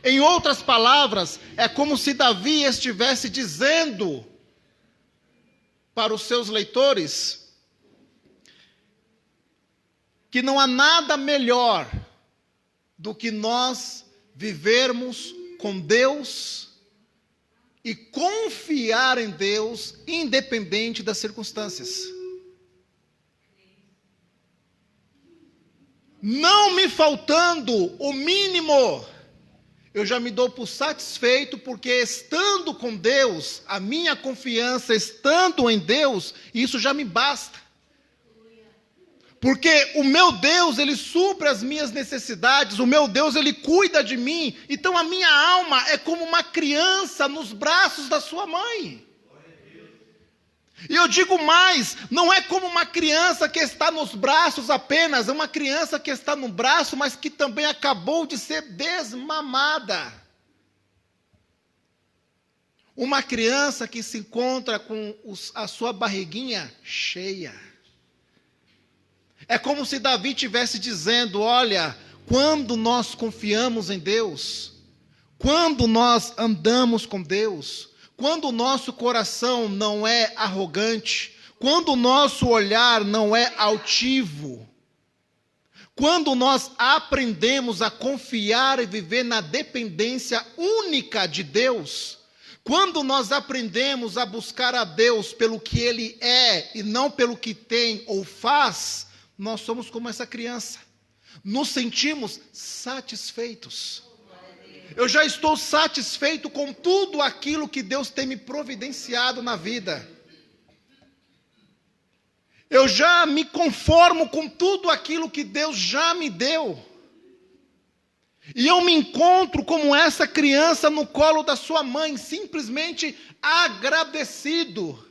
Em outras palavras, é como se Davi estivesse dizendo para os seus leitores que não há nada melhor do que nós vivermos com Deus e confiar em Deus, independente das circunstâncias. Não me faltando o mínimo, eu já me dou por satisfeito, porque estando com Deus, a minha confiança estando em Deus, isso já me basta. Porque o meu Deus, Ele supre as minhas necessidades, o meu Deus, Ele cuida de mim, então a minha alma é como uma criança nos braços da sua mãe. E eu digo mais, não é como uma criança que está nos braços apenas, é uma criança que está no braço, mas que também acabou de ser desmamada. Uma criança que se encontra com a sua barriguinha cheia. É como se Davi estivesse dizendo, olha, quando nós confiamos em Deus, quando nós andamos com Deus, quando o nosso coração não é arrogante, quando o nosso olhar não é altivo, quando nós aprendemos a confiar e viver na dependência única de Deus, quando nós aprendemos a buscar a Deus pelo que Ele é e não pelo que tem ou faz, nós somos como essa criança, nos sentimos satisfeitos. Eu já estou satisfeito com tudo aquilo que Deus tem me providenciado na vida. Eu já me conformo com tudo aquilo que Deus já me deu. E eu me encontro como essa criança no colo da sua mãe, simplesmente agradecido.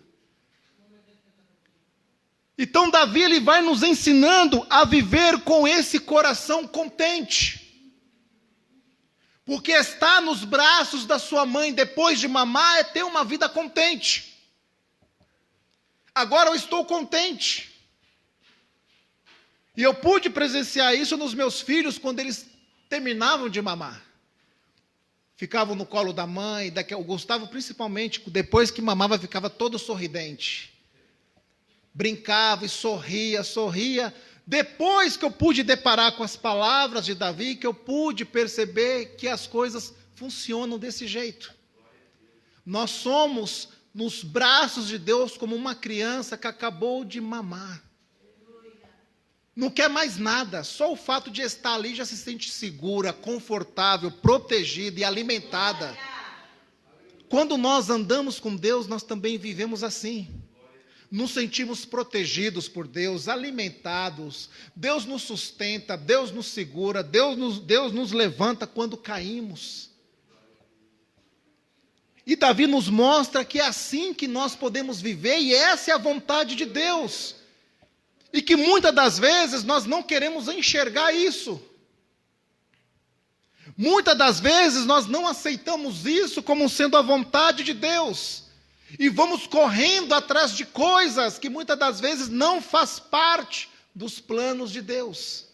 Então Davi ele vai nos ensinando a viver com esse coração contente. Porque estar nos braços da sua mãe depois de mamar é ter uma vida contente. Agora eu estou contente. E eu pude presenciar isso nos meus filhos quando eles terminavam de mamar. Ficavam no colo da mãe, o Gustavo principalmente, depois que mamava ficava todo sorridente. Brincava e sorria. Depois que eu pude deparar com as palavras de Davi, que eu pude perceber que as coisas funcionam desse jeito. Nós somos nos braços de Deus como uma criança que acabou de mamar. Não quer mais nada, só o fato de estar ali já se sente segura, confortável, protegida e alimentada. Quando nós andamos com Deus, nós também vivemos assim. Nos sentimos protegidos por Deus, alimentados. Deus nos sustenta, Deus nos segura, Deus nos levanta quando caímos. E Davi nos mostra que é assim que nós podemos viver, e essa é a vontade de Deus. E que muitas das vezes nós não queremos enxergar isso. Muitas das vezes nós não aceitamos isso como sendo a vontade de Deus. E vamos correndo atrás de coisas que muitas das vezes não faz parte dos planos de Deus.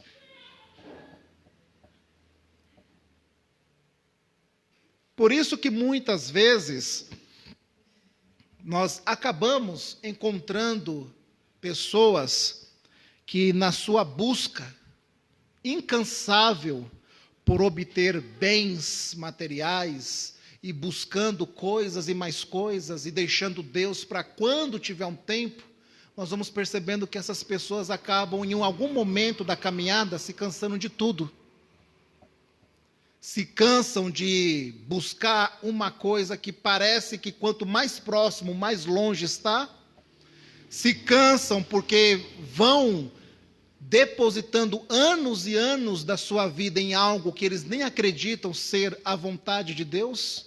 Por isso que muitas vezes nós acabamos encontrando pessoas que na sua busca incansável por obter bens materiais e buscando coisas e mais coisas e deixando Deus para quando tiver um tempo, nós vamos percebendo que essas pessoas acabam em algum momento da caminhada se cansando de tudo. Se cansam de buscar uma coisa que parece que quanto mais próximo, mais longe está. Se cansam porque vão depositando anos e anos da sua vida em algo que eles nem acreditam ser a vontade de Deus.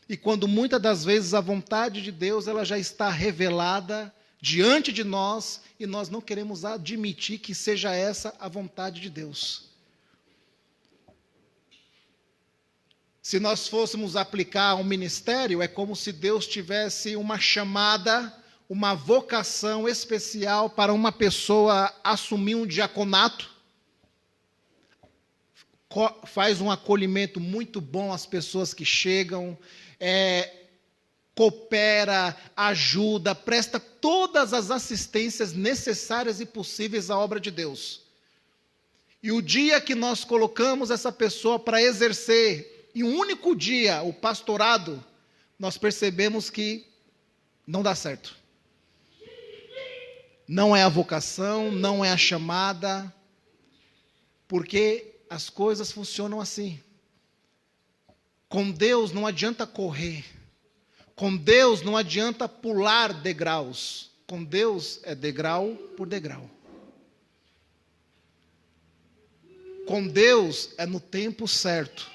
E quando muitas das vezes a vontade de Deus ela já está revelada diante de nós e nós não queremos admitir que seja essa a vontade de Deus. Se nós fôssemos aplicar um ministério, é como se Deus tivesse uma chamada, uma vocação especial para uma pessoa assumir um diaconato, faz um acolhimento muito bom às pessoas que chegam, coopera, ajuda, presta todas as assistências necessárias e possíveis à obra de Deus. E o dia que nós colocamos essa pessoa para exercer, em um único dia, o pastorado, nós percebemos que não dá certo. Não é a vocação, não é a chamada, porque as coisas funcionam assim. Com Deus não adianta correr, com Deus não adianta pular degraus, com Deus é degrau por degrau. Com Deus é no tempo certo,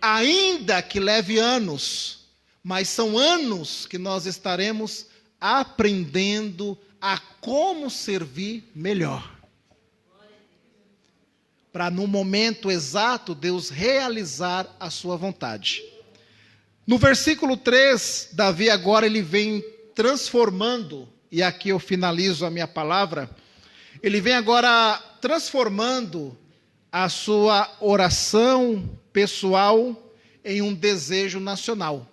ainda que leve anos, mas são anos que nós estaremos aprendendo a como servir melhor. Para no momento exato Deus realizar a sua vontade. No versículo 3, Davi agora ele vem transformando, e aqui eu finalizo a minha palavra, ele vem agora transformando a sua oração pessoal em um desejo nacional.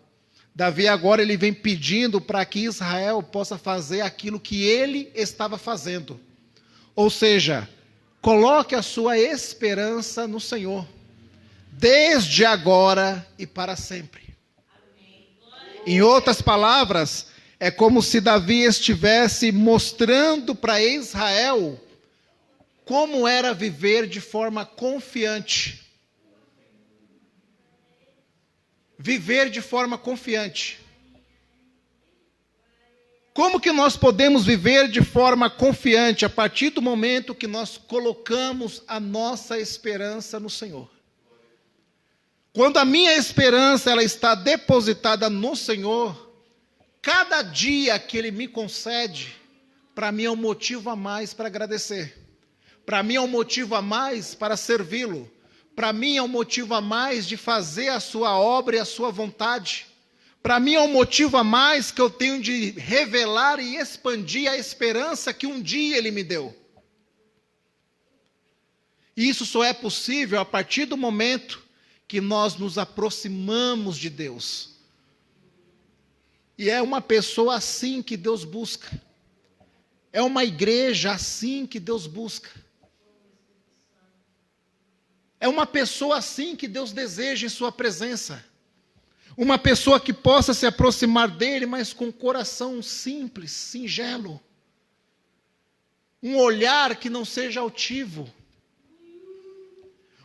Davi agora ele vem pedindo para que Israel possa fazer aquilo que ele estava fazendo. Ou seja, coloque a sua esperança no Senhor, desde agora e para sempre. Em outras palavras, é como se Davi estivesse mostrando para Israel como era viver de forma confiante. Viver de forma confiante. Como que nós podemos viver de forma confiante a partir do momento que nós colocamos a nossa esperança no Senhor? Quando a minha esperança ela está depositada no Senhor, cada dia que Ele me concede, para mim é um motivo a mais para agradecer. Para mim é um motivo a mais para servi-lo. Para mim é um motivo a mais de fazer a sua obra e a sua vontade. Para mim é um motivo a mais que eu tenho de revelar e expandir a esperança que um dia Ele me deu. E isso só é possível a partir do momento que nós nos aproximamos de Deus. E é uma pessoa assim que Deus busca. É uma igreja assim que Deus busca. É uma pessoa assim que Deus deseja em sua presença. Uma pessoa que possa se aproximar dele, mas com um coração simples, singelo. um olhar que não seja altivo,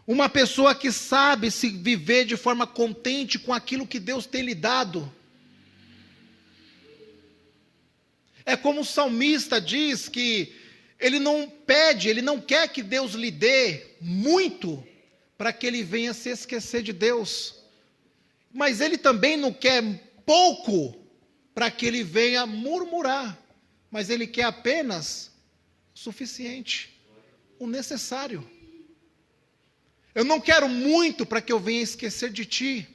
uma pessoa que sabe se viver de forma contente com aquilo que Deus tem lhe dado. É como o salmista diz que ele não pede, ele não quer que Deus lhe dê muito para que ele venha se esquecer de Deus. Mas ele também não quer pouco para que ele venha murmurar. Mas ele quer apenas o suficiente, o necessário. Eu não quero muito para que eu venha esquecer de ti.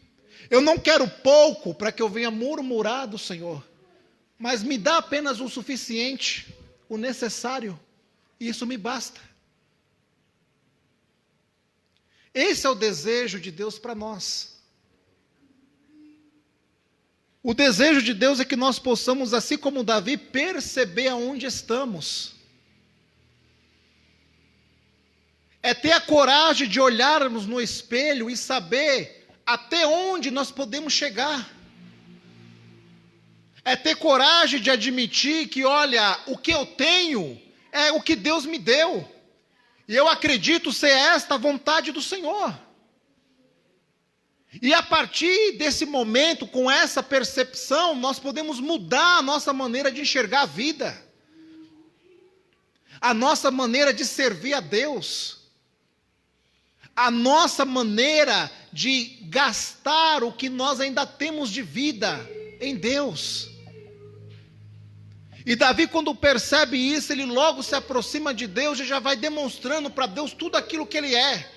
Eu não quero pouco para que eu venha murmurar do Senhor. Mas me dá apenas o suficiente, o necessário, e isso me basta. Esse é o desejo de Deus para nós. O desejo de Deus é que nós possamos, assim como Davi, perceber aonde estamos. É ter a coragem de olharmos no espelho e saber até onde nós podemos chegar. É ter coragem de admitir que, olha, o que eu tenho é o que Deus me deu. E eu acredito ser esta a vontade do Senhor. E a partir desse momento, com essa percepção, nós podemos mudar a nossa maneira de enxergar a vida. A nossa maneira de servir a Deus. A nossa maneira de gastar o que nós ainda temos de vida em Deus. E Davi, quando percebe isso, ele logo se aproxima de Deus e já vai demonstrando para Deus tudo aquilo que ele é.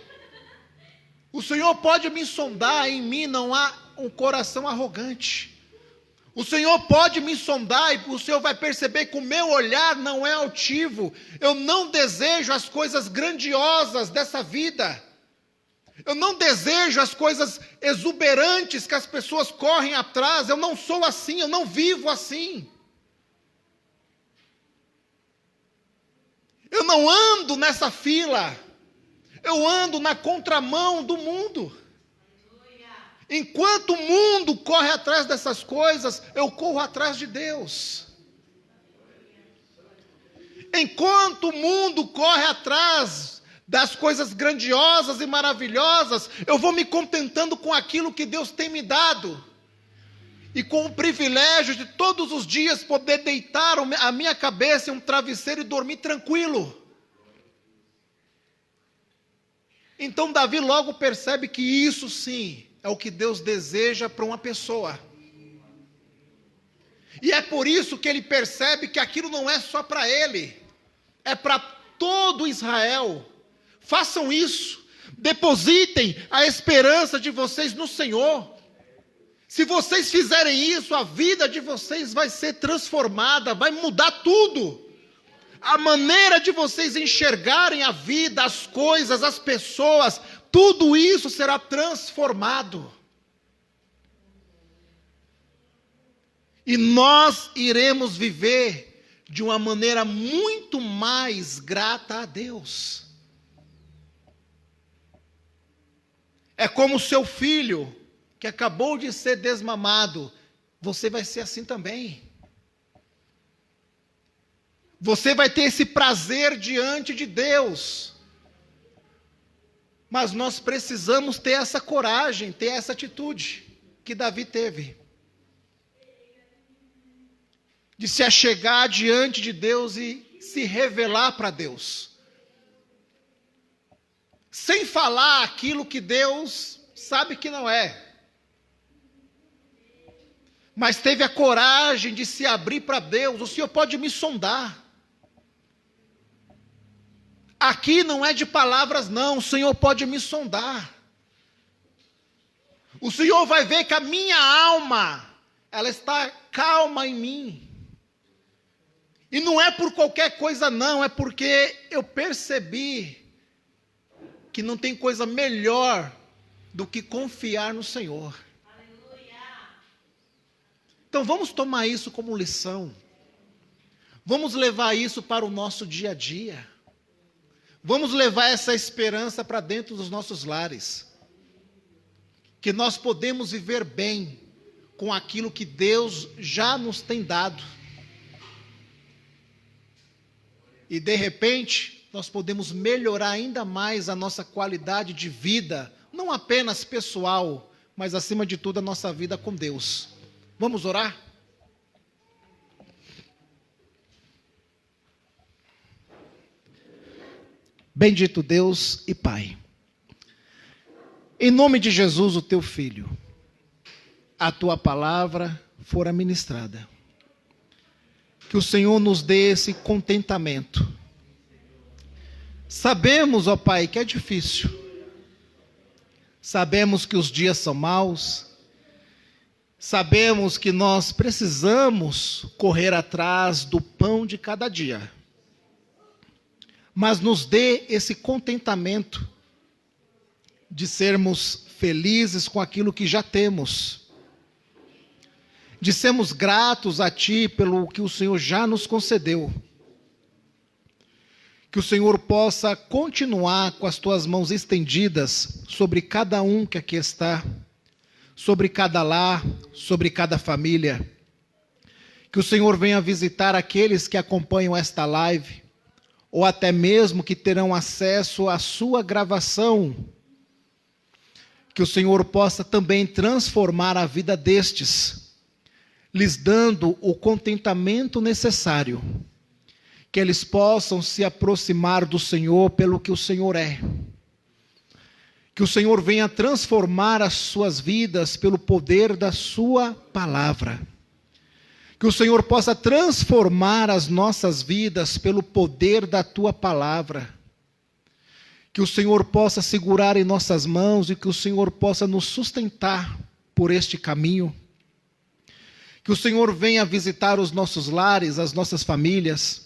O Senhor pode me sondar, em mim não há um coração arrogante. O Senhor pode me sondar e o Senhor vai perceber que o meu olhar não é altivo. Eu não desejo as coisas grandiosas dessa vida. Eu não desejo as coisas exuberantes que as pessoas correm atrás. Eu não sou assim, eu não vivo assim. Eu não ando nessa fila. Eu ando na contramão do mundo. Enquanto o mundo corre atrás dessas coisas, eu corro atrás de Deus. Enquanto o mundo corre atrás das coisas grandiosas e maravilhosas, eu vou me contentando com aquilo que Deus tem me dado. E com o privilégio de todos os dias poder deitar a minha cabeça em um travesseiro e dormir tranquilo. Então Davi logo percebe que isso sim é o que Deus deseja para uma pessoa. E é por isso que ele percebe que aquilo não é só para ele, é para todo Israel. Façam isso, depositem a esperança de vocês no Senhor. Se vocês fizerem isso, a vida de vocês vai ser transformada, vai mudar tudo. A maneira de vocês enxergarem a vida, as coisas, as pessoas, tudo isso será transformado. E nós iremos viver de uma maneira muito mais grata a Deus. É como o seu filho que acabou de ser desmamado, você vai ser assim também. Você vai ter esse prazer diante de Deus. Mas nós precisamos ter essa coragem, ter essa atitude que Davi teve. De se achegar diante de Deus e se revelar para Deus. Sem falar aquilo que Deus sabe que não é. Mas teve a coragem de se abrir para Deus. O Senhor pode me sondar. Aqui não é de palavras não, o Senhor pode me sondar. O Senhor vai ver que a minha alma, ela está calma em mim. E não é por qualquer coisa não, é porque eu percebi que não tem coisa melhor do que confiar no Senhor. Então vamos tomar isso como lição. Vamos levar isso para o nosso dia a dia. Vamos levar essa esperança para dentro dos nossos lares. Que nós podemos viver bem com aquilo que Deus já nos tem dado. E de repente, nós podemos melhorar ainda mais a nossa qualidade de vida, não apenas pessoal, mas acima de tudo a nossa vida com Deus. Vamos orar? Bendito Deus e Pai, em nome de Jesus, o teu Filho, a tua palavra fora ministrada. Que o Senhor nos dê esse contentamento. Sabemos, ó Pai, que é difícil. Sabemos que os dias são maus. Sabemos que nós precisamos correr atrás do pão de cada dia. Mas nos dê esse contentamento de sermos felizes com aquilo que já temos. De sermos gratos a Ti pelo que o Senhor já nos concedeu. Que o Senhor possa continuar com as Tuas mãos estendidas sobre cada um que aqui está, sobre cada lar, sobre cada família. Que o Senhor venha visitar aqueles que acompanham esta live, ou até mesmo que terão acesso à sua gravação. Que o Senhor possa também transformar a vida destes, lhes dando o contentamento necessário, que eles possam se aproximar do Senhor pelo que o Senhor é. Que o Senhor venha transformar as suas vidas pelo poder da sua palavra. Que o Senhor possa transformar as nossas vidas pelo poder da tua palavra. Que o Senhor possa segurar em nossas mãos e que o Senhor possa nos sustentar por este caminho. Que o Senhor venha visitar os nossos lares, as nossas famílias,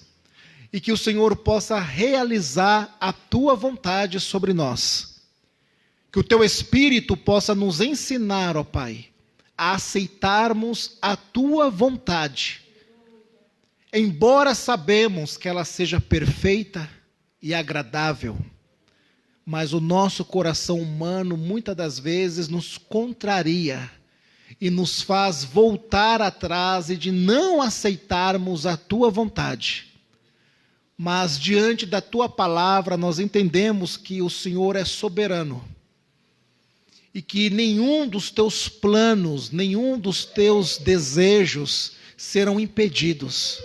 e que o Senhor possa realizar a tua vontade sobre nós. Que o teu Espírito possa nos ensinar, ó Pai, a aceitarmos a tua vontade, embora sabemos que ela seja perfeita e agradável, mas o nosso coração humano muitas das vezes nos contraria e nos faz voltar atrás e de não aceitarmos a tua vontade. Mas diante da tua palavra nós entendemos que o Senhor é soberano e que nenhum dos teus planos, nenhum dos teus desejos serão impedidos.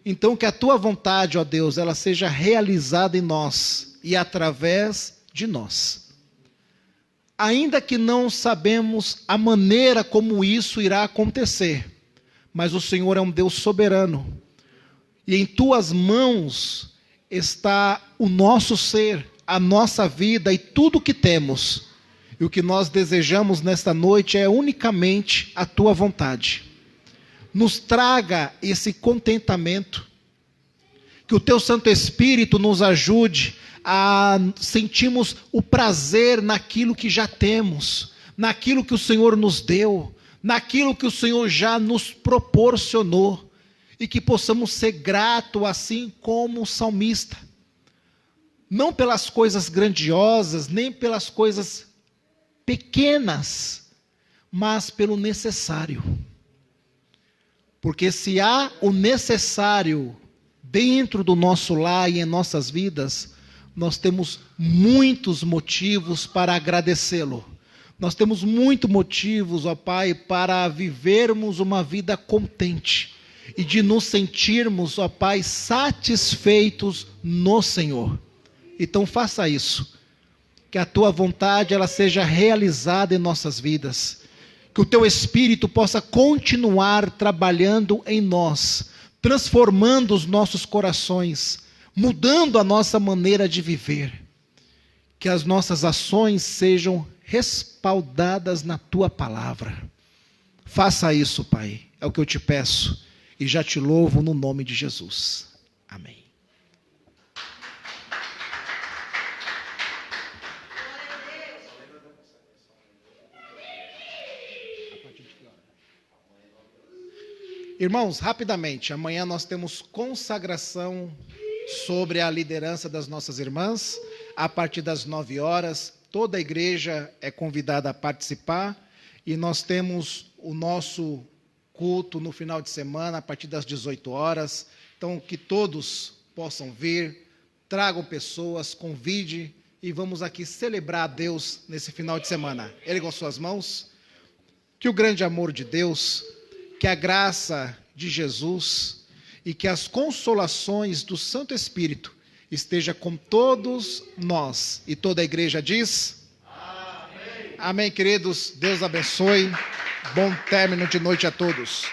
Então que a tua vontade, ó Deus, ela seja realizada em nós e através de nós. Ainda que não sabemos a maneira como isso irá acontecer, mas o Senhor é um Deus soberano. E em tuas mãos está o nosso ser, a nossa vida e tudo o que temos. E o que nós desejamos nesta noite é unicamente a tua vontade. Nos traga esse contentamento. Que o teu Santo Espírito nos ajude a sentirmos o prazer naquilo que já temos, naquilo que o Senhor nos deu, naquilo que o Senhor já nos proporcionou, e que possamos ser gratos assim como o salmista, não pelas coisas grandiosas, nem pelas coisas pequenas, mas pelo necessário. Porque se há o necessário dentro do nosso lar e em nossas vidas, nós temos muitos motivos para agradecê-lo. Nós temos muitos motivos, ó Pai, para vivermos uma vida contente e de nos sentirmos, ó Pai, satisfeitos no Senhor. Então faça isso, que a tua vontade ela seja realizada em nossas vidas, que o teu Espírito possa continuar trabalhando em nós, transformando os nossos corações, mudando a nossa maneira de viver, que as nossas ações sejam respaldadas na tua palavra. Faça isso, Pai, é o que eu te peço e já te louvo no nome de Jesus. Amém. Irmãos, rapidamente, amanhã nós temos consagração sobre a liderança das nossas irmãs, a partir das 9 horas, toda a igreja é convidada a participar, e nós temos o nosso culto no final de semana, a partir das 18 horas, então que todos possam vir, tragam pessoas, convide e vamos aqui celebrar a Deus nesse final de semana. Ergam suas mãos. Que o grande amor de Deus, que a graça de Jesus e que as consolações do Santo Espírito esteja com todos nós. E toda a igreja diz: amém. Amém, queridos. Deus abençoe. Bom término de noite a todos.